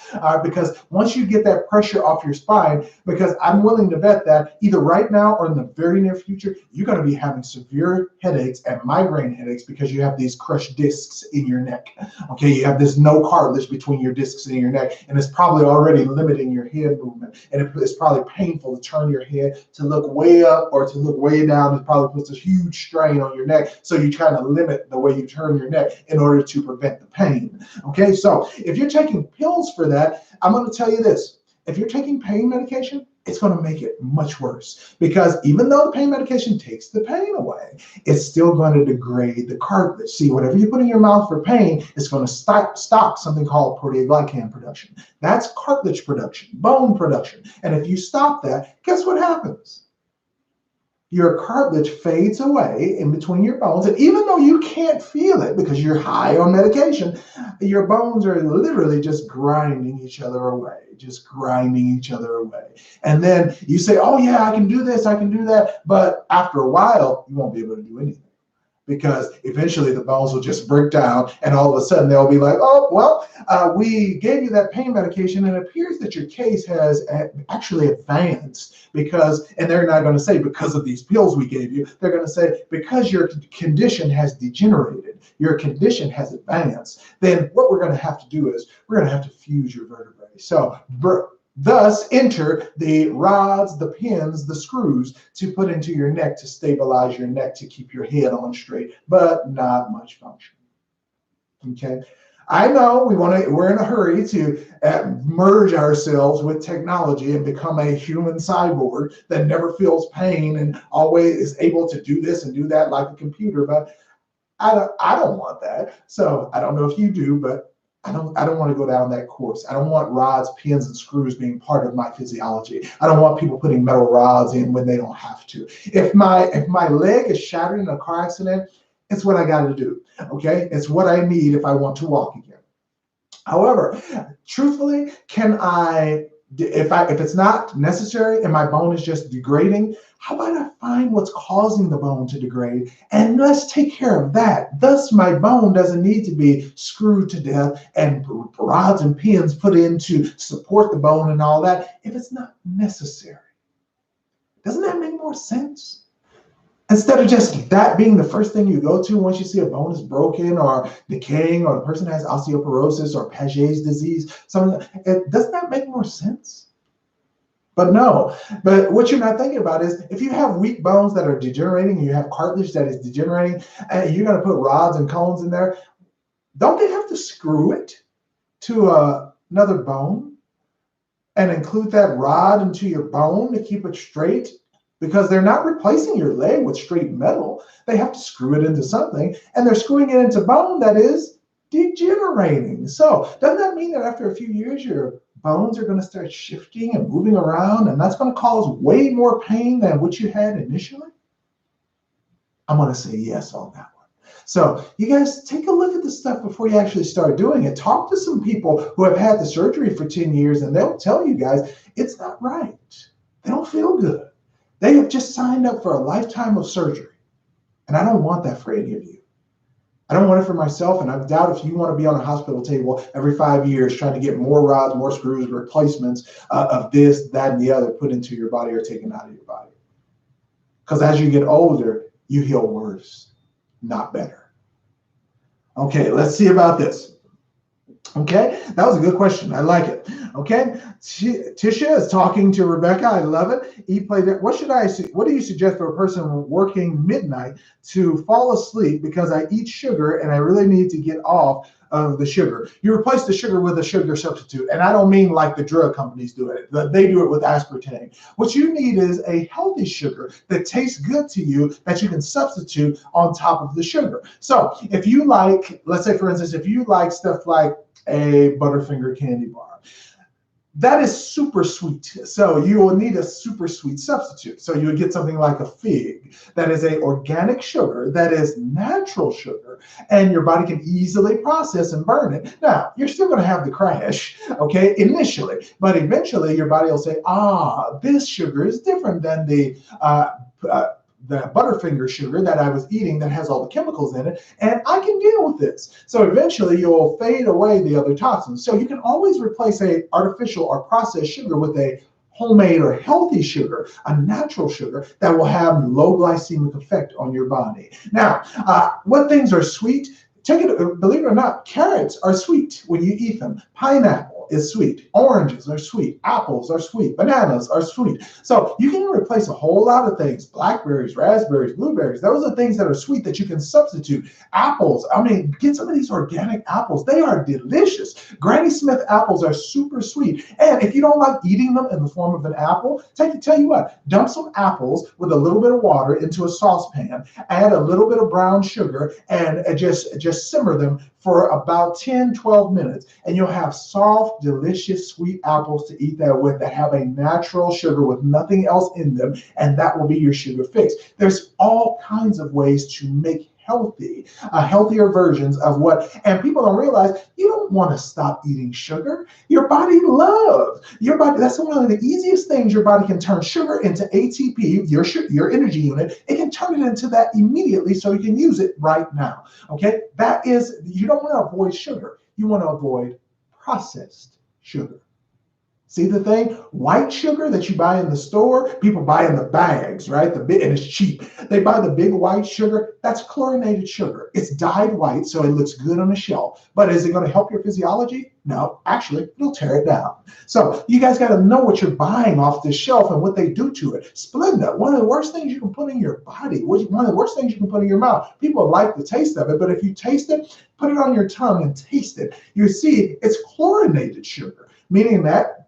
Because once you get that pressure off your spine, because I'm willing to bet that either right now or in the very near future, you're going to be having severe headaches and migraine headaches because you have these crushed discs in your neck. Okay, you have this no cartilage between your discs in your neck, and it's probably already limiting your head movement. And it's probably painful to turn your head to look way up or to look way down. It probably puts a huge strain on your neck. So you try to limit the way you turn your neck in order to prevent the pain. Okay, so if you're taking pills for that, I'm going to tell you this. If you're taking pain medication, it's going to make it much worse, because even though the pain medication takes the pain away, it's still going to degrade the cartilage. See, whatever you put in your mouth for pain is going to stop something called proteoglycan production. That's cartilage production, bone production. And if you stop that, guess what happens? Your cartilage fades away in between your bones. And even though you can't feel it because you're high on medication, your bones are literally just grinding each other away, And then you say, oh yeah, I can do this, I can do that. But after a while, you won't be able to do anything, because eventually the bones will just break down, and all of a sudden they'll be like, oh, well, we gave you that pain medication, and it appears that your case has actually advanced because, and they're not going to say because of these pills we gave you, they're going to say because your condition has degenerated, your condition has advanced, then what we're going to have to do is we're going to have to fuse your vertebrae. So thus enter the rods, the pins, the screws to put into your neck to stabilize your neck, to keep your head on straight, but not much function. Okay. I know we're in a hurry to merge ourselves with technology and become a human cyborg that never feels pain and always is able to do this and do that like a computer, but I don't want that. So I don't know if you do, but I don't want to go down that course. I don't want rods, pins, and screws being part of my physiology. I don't want people putting metal rods in when they don't have to. If my leg is shattered in a car accident, it's what I got to do. Okay, it's what I need if I want to walk again. However, truthfully, if it's not necessary and my bone is just degrading, how about I find what's causing the bone to degrade and let's take care of that. Thus, my bone doesn't need to be screwed to death and rods and pins put in to support the bone and all that if it's not necessary. Doesn't that make more sense? Instead of just that being the first thing you go to once you see a bone is broken or decaying or the person has osteoporosis or Paget's disease, doesn't that make more sense? But no, but what you're not thinking about is if you have weak bones that are degenerating and you have cartilage that is degenerating and you're going to put rods and cones in there, don't they have to screw it to another bone and include that rod into your bone to keep it straight? Because they're not replacing your leg with straight metal. They have to screw it into something, and they're screwing it into bone that is degenerating. So doesn't that mean that after a few years, your bones are going to start shifting and moving around, and that's going to cause way more pain than what you had initially? I'm going to say yes on that one. So you guys take a look at this stuff before you actually start doing it. Talk to some people who have had the surgery for 10 years, and they'll tell you guys it's not right. They don't feel good. They have just signed up for a lifetime of surgery. And I don't want that for any of you. I don't want it for myself, and I doubt if you want to be on a hospital table every 5 years trying to get more rods, more screws, replacements of this, that, and the other put into your body or taken out of your body. Because as you get older, you heal worse, not better. Okay, let's see about this. Okay, that was a good question. I like it. Okay, Tisha is talking to Rebecca. I love it. Eat, play. That. What do you suggest for a person working midnight to fall asleep because I eat sugar and I really need to get off of the sugar? You replace the sugar with a sugar substitute, and I don't mean like the drug companies do it. They do it with aspartame. What you need is a healthy sugar that tastes good to you that you can substitute on top of the sugar. So if you like, let's say for instance, if you like stuff like a Butterfinger candy bar, that is super sweet. So you will need a super sweet substitute. So you would get something like a fig that is a organic sugar, that is natural sugar, and your body can easily process and burn it. Now, you're still going to have the crash, okay, initially, but eventually your body will say, this sugar is different than the Butterfinger sugar that I was eating that has all the chemicals in it, and I can deal with this. So eventually you'll fade away the other toxins. So you can always replace a artificial or processed sugar with a homemade or healthy sugar, a natural sugar that will have low glycemic effect on your body. Now, what things are sweet? Believe it or not, carrots are sweet when you eat them. Pineapple is sweet. Oranges are sweet. Apples are sweet. Bananas are sweet. So you can replace a whole lot of things. Blackberries, raspberries, blueberries. Those are things that are sweet that you can substitute. Apples. I mean, get some of these organic apples. They are delicious. Granny Smith apples are super sweet. And if you don't like eating them in the form of an apple, tell you what, dump some apples with a little bit of water into a saucepan, add a little bit of brown sugar, and just simmer them for about 10-12 minutes, and you'll have soft, delicious, sweet apples to eat that with that have a natural sugar with nothing else in them, and that will be your sugar fix. There's all kinds of ways to make healthier versions of what, and people don't realize you don't want to stop eating sugar. Your body loves your body. That's one of the easiest things. Your body can turn sugar into ATP, your energy unit. It can turn it into that immediately, so you can use it right now. Okay, that is, you don't want to avoid sugar. You want to avoid processed sugar. See the thing? White sugar that you buy in the store, people buy in the bags, right? And it's cheap. They buy the big white sugar. That's chlorinated sugar. It's dyed white, so it looks good on the shelf. But is it going to help your physiology? No, actually, it'll tear it down. So you guys got to know what you're buying off the shelf and what they do to it. Splenda, one of the worst things you can put in your body, one of the worst things you can put in your mouth. People like the taste of it, but if you taste it, put it on your tongue and taste it. You see, it's chlorinated sugar, meaning that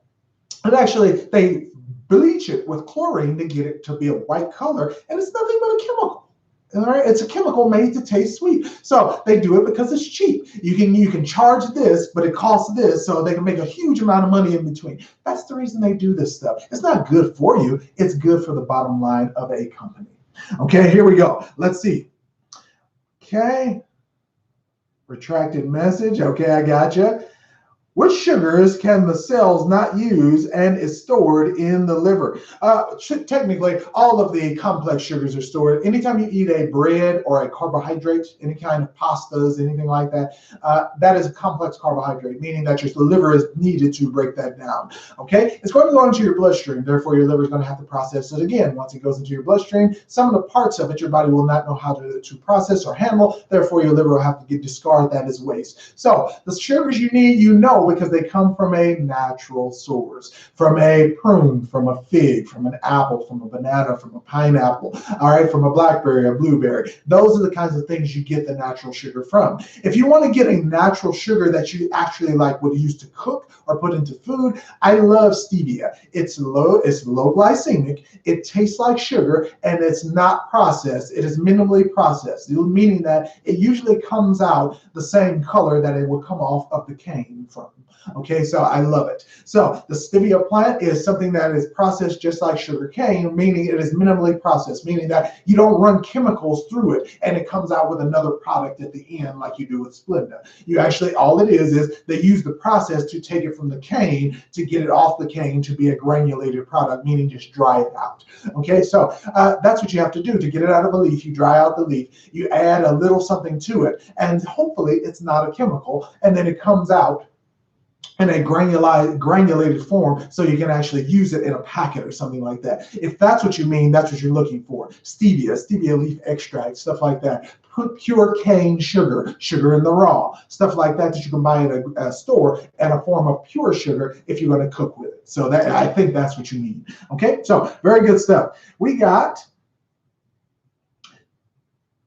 and actually, they bleach it with chlorine to get it to be a white color, and it's nothing but a chemical. All right, it's a chemical made to taste sweet. So they do it because it's cheap. You can charge this, but it costs this, so they can make a huge amount of money in between. That's the reason they do this stuff. It's not good for you. It's good for the bottom line of a company. Okay, here we go. Let's see. Okay, retracted message. Okay, I gotcha. Which sugars can the cells not use and is stored in the liver? Technically, all of the complex sugars are stored. Anytime you eat a bread or a carbohydrate, any kind of pastas, anything like that, that is a complex carbohydrate, meaning that your liver is needed to break that down. Okay, it's going to go into your bloodstream. Therefore, your liver is going to have to process it again. Once it goes into your bloodstream, some of the parts of it your body will not know how to process or handle. Therefore, your liver will have to discard that as waste. So the sugars you need, because they come from a natural source, from a prune, from a fig, from an apple, from a banana, from a pineapple, all right, from a blackberry, a blueberry. Those are the kinds of things you get the natural sugar from. If you want to get a natural sugar that you actually would use to cook or put into food, I love stevia. It's low glycemic, it tastes like sugar, and it's not processed. It is minimally processed, meaning that it usually comes out the same color that it would come off of the cane from. Okay, so I love it. So the stevia plant is something that is processed just like sugar cane, meaning it is minimally processed, meaning that you don't run chemicals through it and it comes out with another product at the end like you do with Splenda. You actually, all it is they use the process to take it from the cane to get it off the cane to be a granulated product, meaning just dry it out. Okay, so that's what you have to do to get it out of a leaf. You dry out the leaf, you add a little something to it, and hopefully it's not a chemical, and then it comes out in a granulated form, so you can actually use it in a packet or something like that. If that's what you mean, that's what you're looking for. Stevia leaf extract, stuff like that. pure cane sugar, sugar in the raw, stuff like that you can buy at a store, and a form of pure sugar if you're going to cook with it. So that, I think that's what you need. Okay, so very good stuff. We got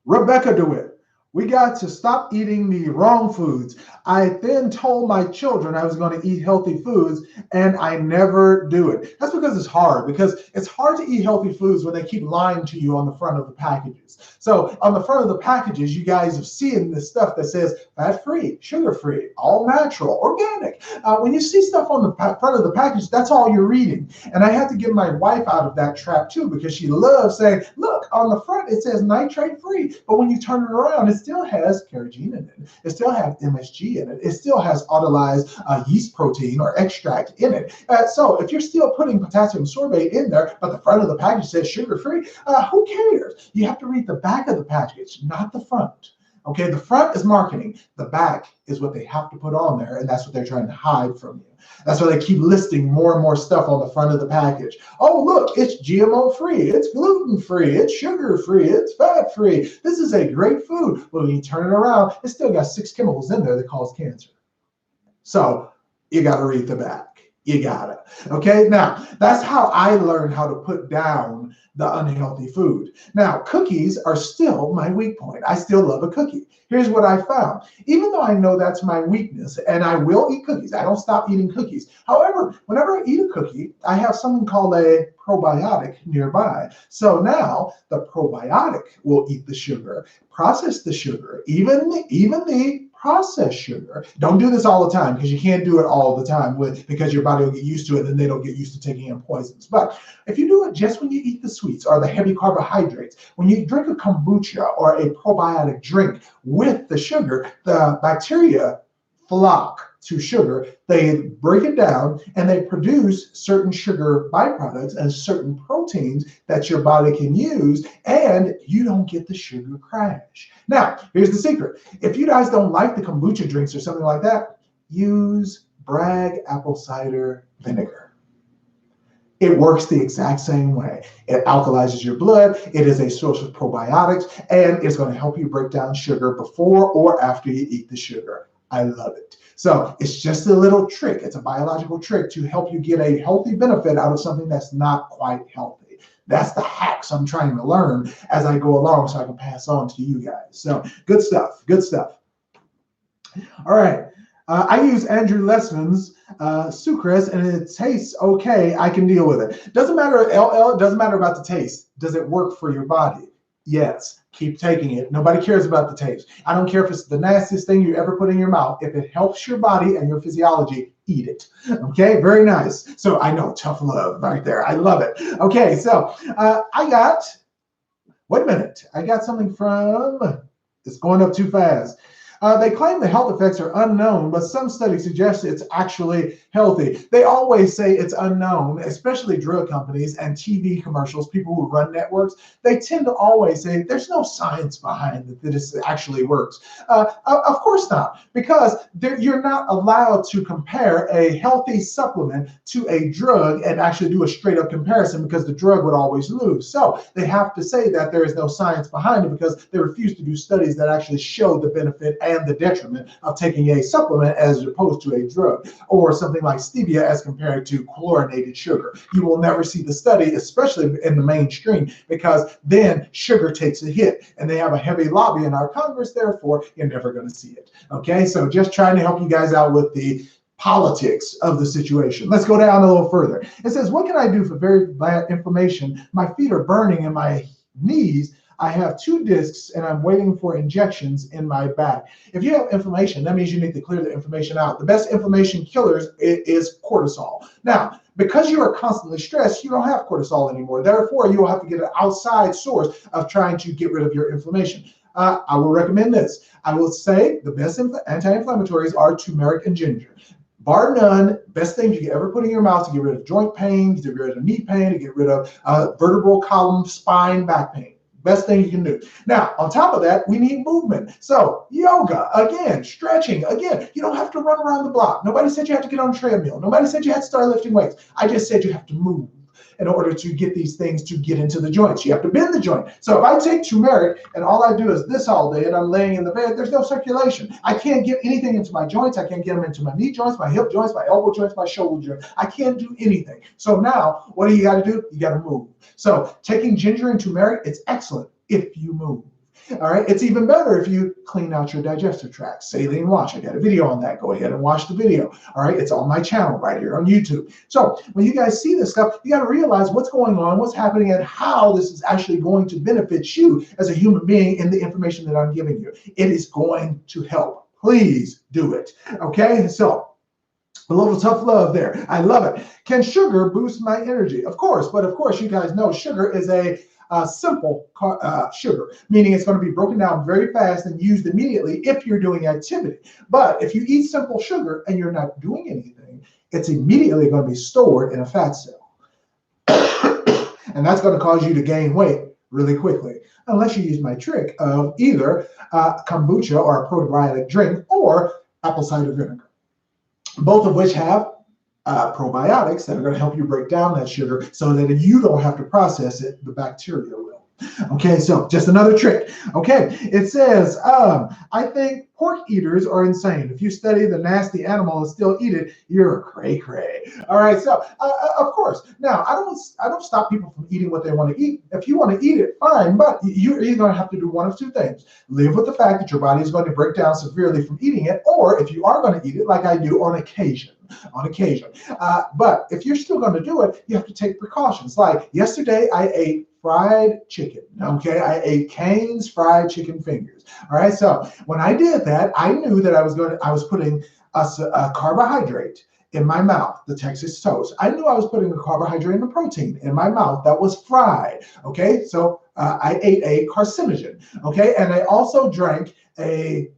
Rebecca DeWitt. We got to stop eating the wrong foods. I then told my children I was going to eat healthy foods, and I never do it. That's because it's hard, because it's hard to eat healthy foods when they keep lying to you on the front of the packages. So on the front of the packages, you guys have seen this stuff that says fat-free, sugar-free, all natural, organic. When you see stuff on the front of the package, that's all you're reading. And I had to get my wife out of that trap too, because she loves saying, look, on the front it says nitrate-free, but when you turn it around, it still has carrageenan in it. It still has MSG in it. It still has autolyzed yeast protein or extract in it. So if you're still putting potassium sorbate in there, but the front of the package says sugar-free, who cares? You have to read the back of the package, not the front. Okay, the front is marketing. The back is what they have to put on there, and that's what they're trying to hide from you. That's why they keep listing more and more stuff on the front of the package. Oh, look, it's GMO-free, it's gluten-free, it's sugar-free, it's fat-free. This is a great food. Well, when you turn it around, it's still got 6 chemicals in there that cause cancer. So you got to read the back. You got it. Okay, now that's how I learned how to put down the unhealthy food. Now, cookies are still my weak point. I still love a cookie. Here's what I found. Even though I know that's my weakness, and I will eat cookies, I don't stop eating cookies. However, whenever I eat a cookie, I have something called a probiotic nearby. So now the probiotic will eat the sugar, process the sugar, even the processed sugar. Don't do this all the time, because you can't do it all the time because your body will get used to it, and they don't get used to taking in poisons. But if you do it just when you eat the sweets or the heavy carbohydrates, when you drink a kombucha or a probiotic drink with the sugar, the bacteria flock to sugar, they break it down, and they produce certain sugar byproducts and certain proteins that your body can use, and you don't get the sugar crash. Now, here's the secret. If you guys don't like the kombucha drinks or something like that, use Bragg apple cider vinegar. It works the exact same way. It alkalizes your blood. It is a source of probiotics, and it's going to help you break down sugar before or after you eat the sugar. I love it. So it's just a little trick. It's a biological trick to help you get a healthy benefit out of something that's not quite healthy. That's the hacks I'm trying to learn as I go along, so I can pass on to you guys. So good stuff. Good stuff. All right. I use Andrew Lessman's sucrose, and it tastes okay. I can deal with it. Doesn't matter, LL, it doesn't matter about the taste. Does it work for your body? Yes. Keep taking it. Nobody cares about the taste. I don't care if it's the nastiest thing you ever put in your mouth. If it helps your body and your physiology, eat it. Okay, very nice. So I know, tough love right there. I love it. Okay, so wait a minute. I got something from, it's going up too fast. They claim the health effects are unknown, but some studies suggest it's actually healthy. They always say it's unknown, especially drug companies and TV commercials, people who run networks. They tend to always say there's no science behind it that this actually works. Of course not, because you're not allowed to compare a healthy supplement to a drug and actually do a straight up comparison, because the drug would always lose. So they have to say that there is no science behind it, because they refuse to do studies that actually show the benefit and the detriment of taking a supplement as opposed to a drug, or something like stevia as compared to chlorinated sugar. You will never see the study, especially in the mainstream, because then sugar takes a hit, and they have a heavy lobby in our Congress. Therefore, you're never going to see it. Okay, so just trying to help you guys out with the politics of the situation. Let's go down a little further. It says, what can I do for very bad inflammation? My feet are burning in my knees. I have 2 discs, and I'm waiting for injections in my back. If you have inflammation, that means you need to clear the inflammation out. The best inflammation killers is cortisol. Now, because you are constantly stressed, you don't have cortisol anymore. Therefore, you will have to get an outside source of trying to get rid of your inflammation. I will recommend this. I will say the best anti-inflammatories are turmeric and ginger. Bar none, best things you can ever put in your mouth to get rid of joint pain, to get rid of knee pain, to get rid of vertebral column, spine, back pain. Best thing you can do. Now, on top of that, we need movement. So yoga, again, stretching, again, you don't have to run around the block. Nobody said you have to get on a treadmill. Nobody said you had to start lifting weights. I just said you have to move. in order to get these things to get into the joints. You have to bend the joint. So if I take turmeric and all I do is this all day and I'm laying in the bed, there's no circulation. I can't get anything into my joints. I can't get them into my knee joints, my hip joints, my elbow joints, my shoulder joints. I can't do anything. So now what do you got to do? You got to move. So taking ginger and turmeric, it's excellent if you move. All right, it's even better if you clean out your digestive tract. Saline wash, I got a video on that. Go ahead and watch the video. All right, it's on my channel right here on YouTube. So when you guys see this stuff, you got to realize what's going on, what's happening, and how this is actually going to benefit you as a human being in the information that I'm giving you. It is going to help. Please do it. Okay, so a little tough love there. I love it. Can sugar boost my energy? Of course, but of course, you guys know sugar is a simple sugar, meaning it's going to be broken down very fast and used immediately if you're doing activity. But if you eat simple sugar and you're not doing anything, it's immediately going to be stored in a fat cell. And that's going to cause you to gain weight really quickly, unless you use my trick of either kombucha or a probiotic drink or apple cider vinegar, both of which have probiotics that are going to help you break down that sugar so that you don't have to process it, the bacteria will. Okay, so just another trick. Okay, it says, I think pork eaters are insane. If you study the nasty animal and still eat it, you're cray-cray. All right, so of course, now I don't stop people from eating what they want to eat. If you want to eat it, fine, but you're either going to have to do one of two things. Live with the fact that your body is going to break down severely from eating it, or if you are going to eat it, like I do on occasion. But if you're still going to do it, you have to take precautions. Like yesterday, I ate fried chicken. Okay, I ate Cane's fried chicken fingers. All right, so when I did that, I knew that I was putting a carbohydrate in my mouth, the Texas toast. I knew I was putting a carbohydrate and a protein in my mouth that was fried. Okay, so I ate a carcinogen. Okay, and I also drank a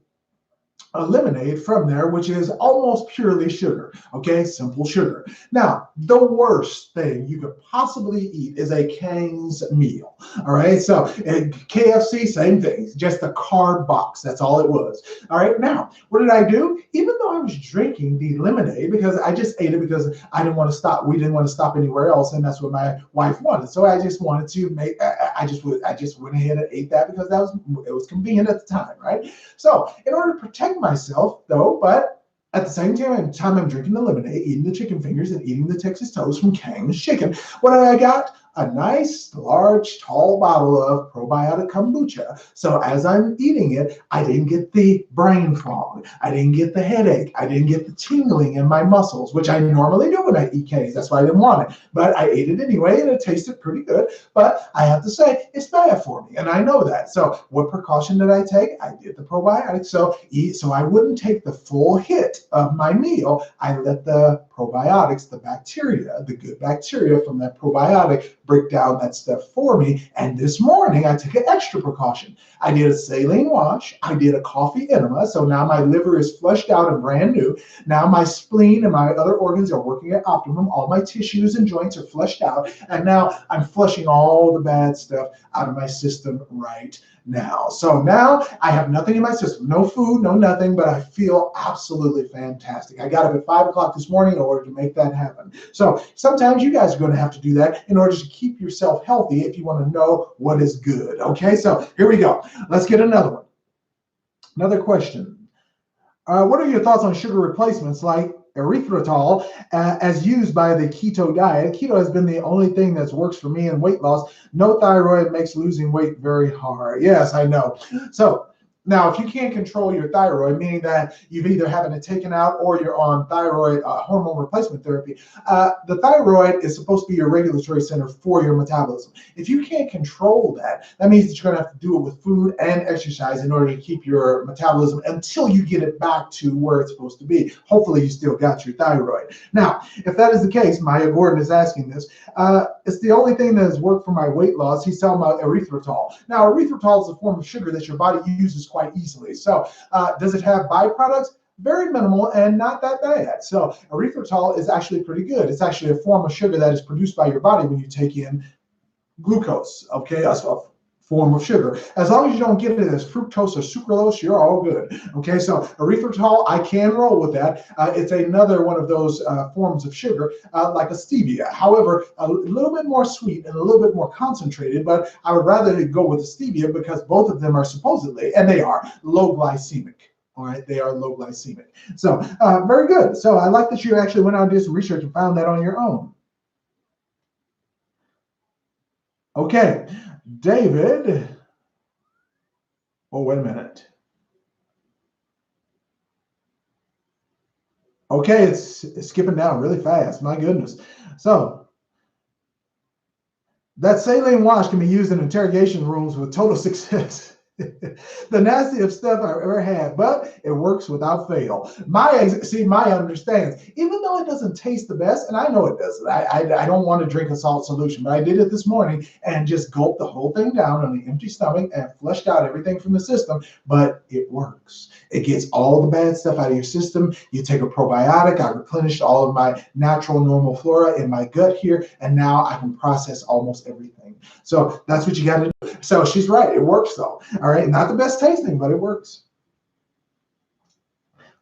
lemonade from there, which is almost purely sugar. Okay, simple sugar. Now, the worst thing you could possibly eat is a Cane's meal. All right, so KFC, same thing, just a carb box. That's all it was. All right, now, what did I do? Even though I was drinking the lemonade, because I just ate it because I didn't want to stop. We didn't want to stop anywhere else, and that's what my wife wanted. So I just wanted to make. I just went ahead and ate that because it was convenient at the time, right? So in order to protect myself, though, but at the same time I'm drinking the lemonade, eating the chicken fingers, and eating the Texas toast from Cane's Chicken, what I got? A nice, large, tall bottle of probiotic kombucha. So as I'm eating it, I didn't get the brain fog. I didn't get the headache. I didn't get the tingling in my muscles, which I normally do when I eat Cane's. That's why I didn't want it. But I ate it anyway, and it tasted pretty good. But I have to say, it's bad for me, and I know that. So what precaution did I take? I did the probiotics. So I wouldn't take the full hit of my meal. I let the probiotics, the bacteria, the good bacteria from that probiotic, break down that stuff for me. And this morning I took an extra precaution. I did a saline wash. I did a coffee enema. So now my liver is flushed out and brand new. Now my spleen and my other organs are working at optimum. All my tissues and joints are flushed out. And now I'm flushing all the bad stuff out of my system right now. So now I have nothing in my system, no food, no nothing, but I feel absolutely fantastic. I got up at 5 o'clock this morning in order to make that happen. So sometimes you guys are going to have to do that in order to keep yourself healthy if you want to know what is good. Okay, so here we go. Let's get another one. Another question. What are your thoughts on sugar replacements like erythritol as used by the keto diet? Keto has been the only thing that's works for me in weight loss. No thyroid makes losing weight very hard. Yes, I know. So now, if you can't control your thyroid, meaning that you've either having it taken out or you're on thyroid hormone replacement therapy, the thyroid is supposed to be your regulatory center for your metabolism. If you can't control that, that means that you're going to have to do it with food and exercise in order to keep your metabolism until you get it back to where it's supposed to be. Hopefully, you still got your thyroid. Now, if that is the case, Maya Gordon is asking this. It's the only thing that has worked for my weight loss. He's talking about erythritol. Now, erythritol is a form of sugar that your body uses quite easily. So does it have byproducts? Very minimal and not that bad. So erythritol is actually pretty good. It's actually a form of sugar that is produced by your body when you take in glucose, okay, form of sugar. As long as you don't get it as fructose or sucralose, you're all good. Okay, so erythritol, I can roll with that. It's another one of those forms of sugar, like a stevia. However, a little bit more sweet and a little bit more concentrated, but I would rather go with the stevia because both of them are supposedly, and they are, low glycemic. All right, they are low glycemic. So very good. So I like that you actually went out and did some research and found that on your own. Okay, David. Oh, wait a minute. Okay, it's skipping down really fast. My goodness. So that saline wash can be used in interrogation rooms with total success. The nastiest stuff I've ever had, but it works without fail. Maya understands, even though it doesn't taste the best, and I know it doesn't. I don't want to drink a salt solution, but I did it this morning and just gulped the whole thing down on the empty stomach and flushed out everything from the system. But it works. It gets all the bad stuff out of your system. You take a probiotic. I replenished all of my natural normal flora in my gut here, and now I can process almost everything. So that's what you got to do. So she's right. It works though. All right. Not the best tasting, but it works.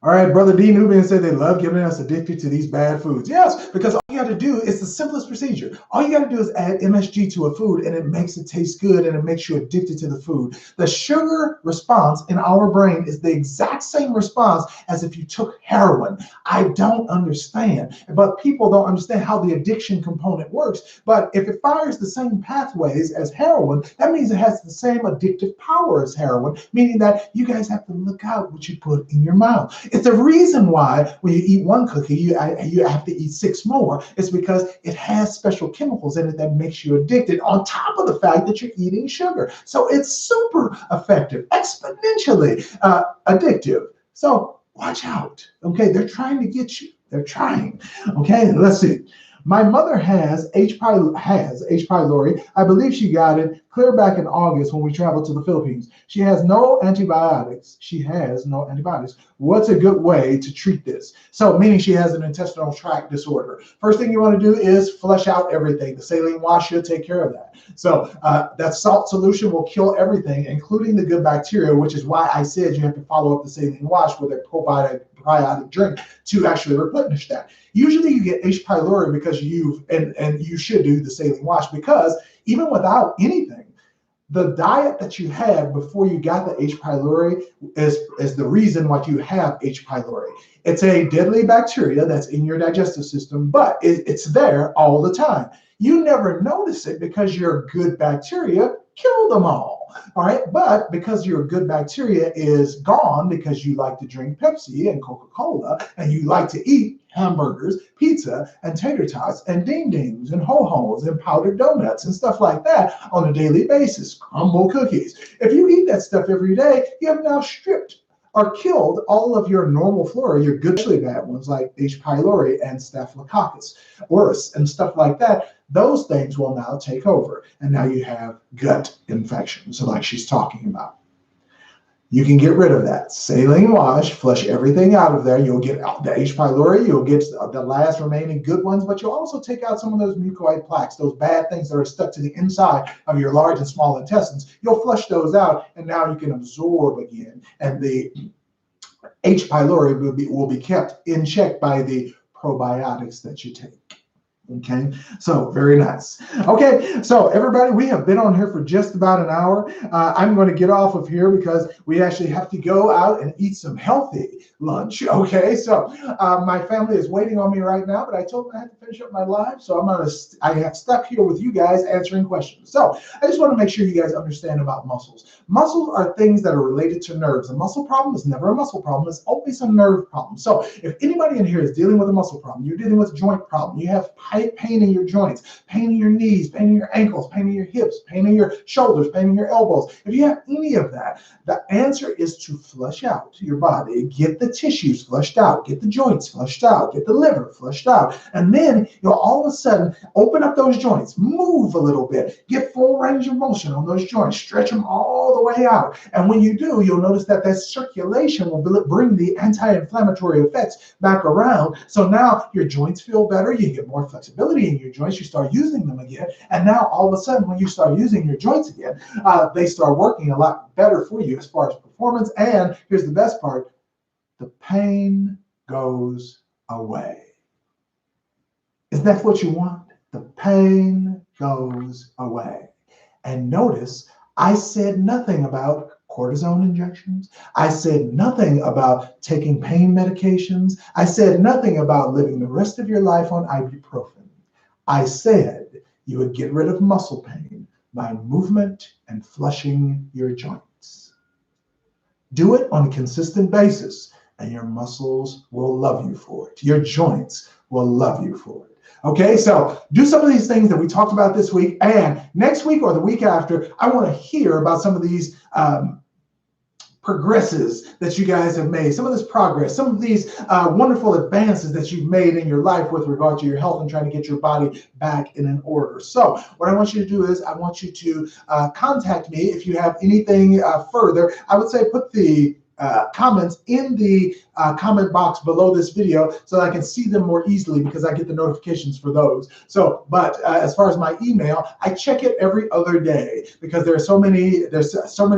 All right, Brother D. Nubian said they love getting us addicted to these bad foods. Yes, because all you got to do is the simplest procedure. All you got to do is add MSG to a food and it makes it taste good and it makes you addicted to the food. The sugar response in our brain is the exact same response as if you took heroin. I don't understand, but people don't understand how the addiction component works. But if it fires the same pathways as heroin, that means it has the same addictive power as heroin, meaning that you guys have to look out what you put in your mouth. It's the reason why when you eat one cookie, you have to eat 6 more. It's because it has special chemicals in it that makes you addicted on top of the fact that you're eating sugar. So it's super effective, exponentially addictive. So watch out. Okay, they're trying to get you. They're trying. Okay, let's see. My mother has H. pylori. I believe she got it clear back in August when we traveled to the Philippines. She has no antibiotics. What's a good way to treat this? So, meaning she has an intestinal tract disorder. First thing you want to do is flush out everything. The saline wash should take care of that. So, that salt solution will kill everything, including the good bacteria, which is why I said you have to follow up the saline wash with a probiotic drink to actually replenish that. Usually you get H. pylori because and you should do the saline wash, because even without anything, the diet that you had before you got the H. pylori is the reason why you have H. pylori. It's a deadly bacteria that's in your digestive system, but it's there all the time. You never notice it because your good bacteria kill them all. All right, but because your good bacteria is gone because you like to drink Pepsi and Coca-Cola and you like to eat hamburgers, pizza, and tater tots, and ding-dings, and ho-hos, and powdered donuts, and stuff like that on a daily basis, crumble cookies. If you eat that stuff every day, you have now stripped or killed all of your normal flora, your good, really bad ones like H. pylori and Staphylococcus aureus and stuff like that. Those things will now take over, and now you have gut infections, like she's talking about. You can get rid of that. Saline wash, flush everything out of there. You'll get the H. pylori, you'll get the last remaining good ones, but you'll also take out some of those mucoid plaques, those bad things that are stuck to the inside of your large and small intestines. You'll flush those out, and now you can absorb again. And the H. pylori will be kept in check by the probiotics that you take. Okay, so very nice. Okay, so everybody, we have been on here for just about an hour. I'm going to get off of here because we actually have to go out and eat some healthy lunch. Okay, so my family is waiting on me right now, but I told them I had to finish up my live, so I have stuck here with you guys answering questions. So I just want to make sure you guys understand about muscles. Muscles are things that are related to nerves. A muscle problem is never a muscle problem. It's always a nerve problem. So if anybody in here is dealing with a muscle problem, you're dealing with a joint problem, you have pain in your joints, pain in your knees, pain in your ankles, pain in your hips, pain in your shoulders, pain in your elbows. If you have any of that, the answer is to flush out your body, get the tissues flushed out, get the joints flushed out, get the liver flushed out. And then you'll all of a sudden open up those joints, move a little bit, get full range of motion on those joints, stretch them all the way out. And when you do, you'll notice that that circulation will bring the anti-inflammatory effects back around. So now your joints feel better, you get more flexibility flexibility in your joints, you start using them again. And now all of a sudden, when you start using your joints again, they start working a lot better for you as far as performance. And here's the best part, the pain goes away. Is that what you want? The pain goes away. And notice, I said nothing about cortisone injections. I said nothing about taking pain medications. I said nothing about living the rest of your life on ibuprofen. I said you would get rid of muscle pain by movement and flushing your joints. Do it on a consistent basis, and your muscles will love you for it. Your joints will love you for it. Okay, so do some of these things that we talked about this week, and next week or the week after, I want to hear about some of these progresses that you guys have made, some of this progress, some of these wonderful advances that you've made in your life with regard to your health and trying to get your body back in an order. So what I want you to do is I want you to contact me if you have anything further. I would say put the comments in the comment box below this video so that I can see them more easily because I get the notifications for those. So, but as far as my email, I check it every other day because there's so many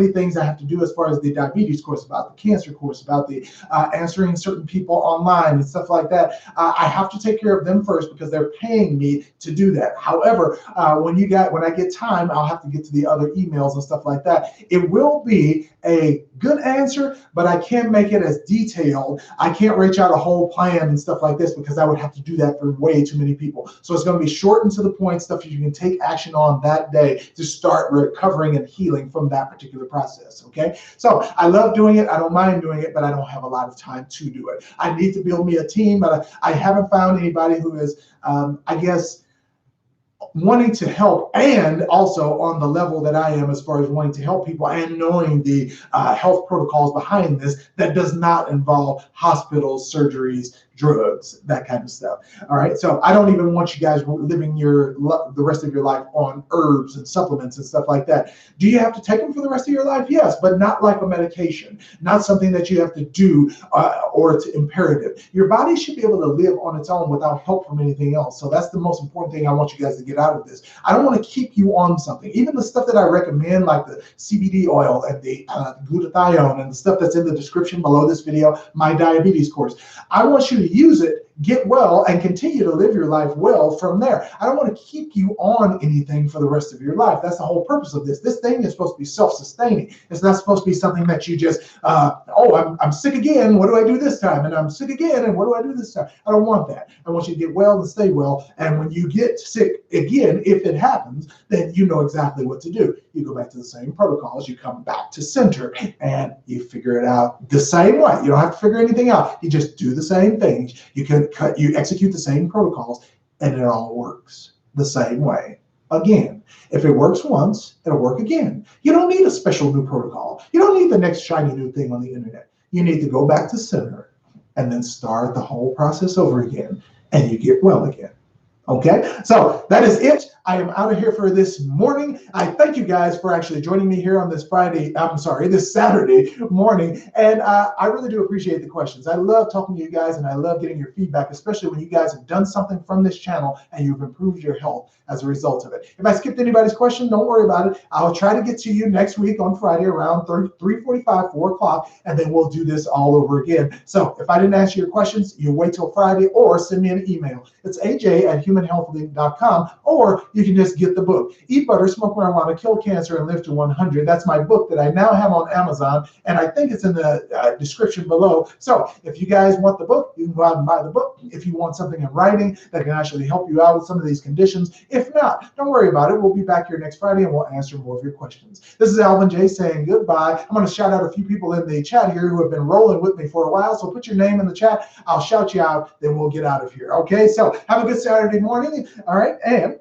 things I have to do as far as the diabetes course, about the cancer course, about the answering certain people online and stuff like that. I have to take care of them first because they're paying me to do that. However, when I get time, I'll have to get to the other emails and stuff like that. It will be a good answer, but I can't make it as detailed. I can't reach out a whole plan and stuff like this because I would have to do that for way too many people. So it's going to be short and to the point, stuff you can take action on that day to start recovering and healing from that particular process. Okay, so I love doing it. I don't mind doing it, but I don't have a lot of time to do it. I need to build me a team, but I haven't found anybody who is, I guess, wanting to help, and also on the level that I am as far as wanting to help people and knowing the health protocols behind this that does not involve hospitals, surgeries, drugs, that kind of stuff. All right, so I don't even want you guys living the rest of your life on herbs and supplements and stuff like that. Do you have to take them for the rest of your life? Yes, but not like a medication, not something that you have to do or it's imperative. Your body should be able to live on its own without help from anything else. So that's the most important thing I want you guys to get out of this. I don't want to keep you on something. Even the stuff that I recommend, like the CBD oil and the glutathione and the stuff that's in the description below this video, my diabetes course, I want you to use it, get well, and continue to live your life well from there. I don't want to keep you on anything for the rest of your life. That's the whole purpose of this. This thing is supposed to be self-sustaining. It's not supposed to be something that you just, I'm sick again. What do I do this time? And I'm sick again. And what do I do this time? I don't want that. I want you to get well and stay well. And when you get sick again, if it happens, then you know exactly what to do. You go back to the same protocols. You come back to center and you figure it out the same way. You don't have to figure anything out. You just do the same things. You execute the same protocols, and it all works the same way. Again, if it works once, it'll work again. You don't need a special new protocol. You don't need the next shiny new thing on the internet. You need to go back to center and then start the whole process over again, and you get well again. Okay, so that is it. I am out of here for this morning. I thank you guys for actually joining me here on this this Saturday morning. And I really do appreciate the questions. I love talking to you guys, and I love getting your feedback, especially when you guys have done something from this channel and you've improved your health as a result of it. If I skipped anybody's question, don't worry about it. I'll try to get to you next week on Friday around 3:45, 4 o'clock, and then we'll do this all over again. So if I didn't answer your questions, you wait till Friday or send me an email. It's aj@humanhealthlink.com, or you can just get the book, Eat Butter, Smoke Marijuana, Kill Cancer, and Live to 100. That's my book that I now have on Amazon, and I think it's in the description below. So if you guys want the book, you can go out and buy the book. If you want something in writing that can actually help you out with some of these conditions, if not, don't worry about it. We'll be back here next Friday, and we'll answer more of your questions. This is Alvin J saying goodbye. I'm going to shout out a few people in the chat here who have been rolling with me for a while, so put your name in the chat. I'll shout you out, then we'll get out of here. Okay, so have a good Saturday morning. All right, and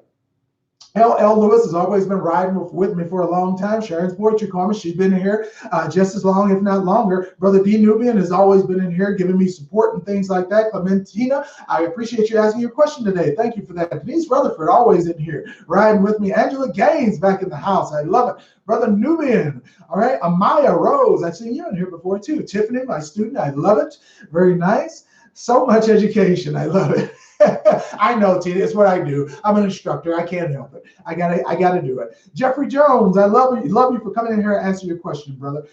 L. Lewis has always been riding with me for a long time. Sharon's Poetry Corner, she's been here just as long, if not longer. Brother D. Nubian has always been in here giving me support and things like that. Clementina, I appreciate you asking your question today. Thank you for that. Denise Rutherford, always in here riding with me. Angela Gaines back in the house. I love it. Brother Nubian. All right. Amaya Rose, I've seen you in here before too. Tiffany, my student, I love it. Very nice. So much education. I love it. I know, Tina. It's what I do. I'm an instructor. I can't help it. I gotta do it. Jeffrey Jones, I love you. Love you for coming in here and answering your question, brother.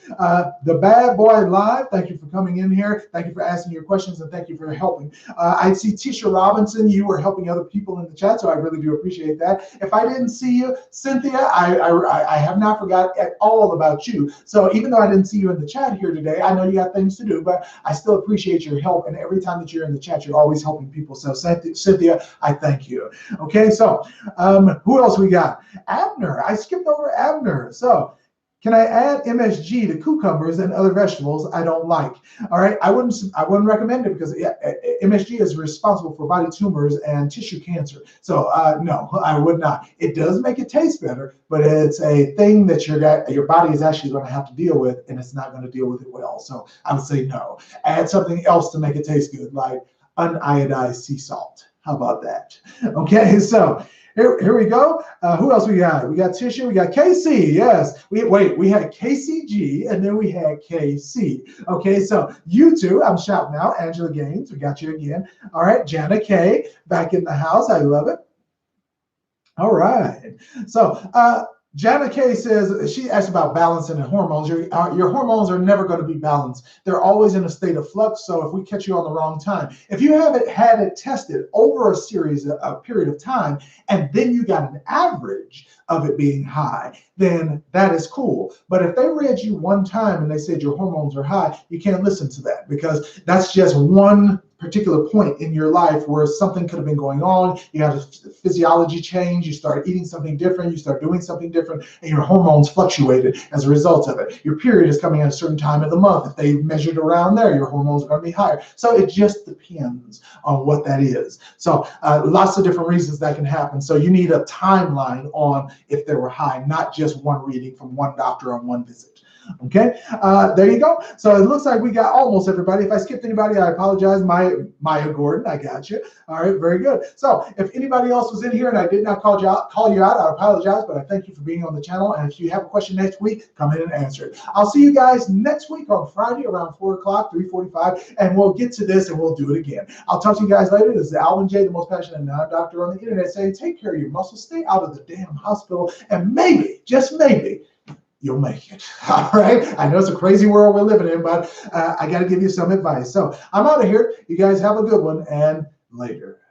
The Bad Boy Live, thank you for coming in here. Thank you for asking your questions and thank you for helping. I see Tisha Robinson. You were helping other people in the chat, so I really do appreciate that. If I didn't see you, Cynthia, I have not forgot at all about you. So even though I didn't see you in the chat here today, I know you got things to do, but I still appreciate your help. And every time that you're in the chat, you're always helping people. So Cynthia, I thank you. Okay, so who else we got? Abner. I skipped over Abner. So can I add MSG to cucumbers and other vegetables I don't like? All right, I wouldn't recommend it because MSG is responsible for body tumors and tissue cancer. So no, I would not. It does make it taste better, but it's a thing that your body is actually going to have to deal with, and it's not going to deal with it well. So I would say no. Add something else to make it taste good, like uniodized sea salt. How about that? Okay, so here we go. Who else we got? We got Tisha. We got KC. Yes. We had KCG and then we had KC. Okay, so you two, I'm shouting out. Angela Gaines, we got you again. All right, Jana K back in the house. I love it. All right. So Jana K says, she asked about balance and the hormones. Your hormones are never going to be balanced. They're always in a state of flux. So if we catch you on the wrong time, if you haven't had it tested over a period of time, and then you got an average of it being high, then that is cool. But if they read you one time and they said your hormones are high, you can't listen to that because that's just one particular point in your life where something could have been going on. You had a physiology change, you start eating something different, you start doing something different, and your hormones fluctuated as a result of it. Your period is coming at a certain time of the month. If they measured around there, your hormones are going to be higher. So it just depends on what that is. So lots of different reasons that can happen. So you need a timeline on if they were high, not just one reading from one doctor on one visit. Okay, there you go. So it looks like we got almost everybody. If I skipped anybody, I apologize. Maya Gordon, I got you. All right, very good. So if anybody else was in here and I did not call you out, I apologize, but I thank you for being on the channel. And if you have a question next week, come in and answer it. I'll see you guys next week on Friday around 4 o'clock, 3:45, and we'll get to this and we'll do it again. I'll talk to you guys later. This is Alvin J, the most passionate non-doctor on the internet, saying take care of your muscles, stay out of the damn hospital, and maybe, just maybe, you'll make it. All right. I know it's a crazy world we're living in, but I got to give you some advice. So I'm out of here. You guys have a good one and later.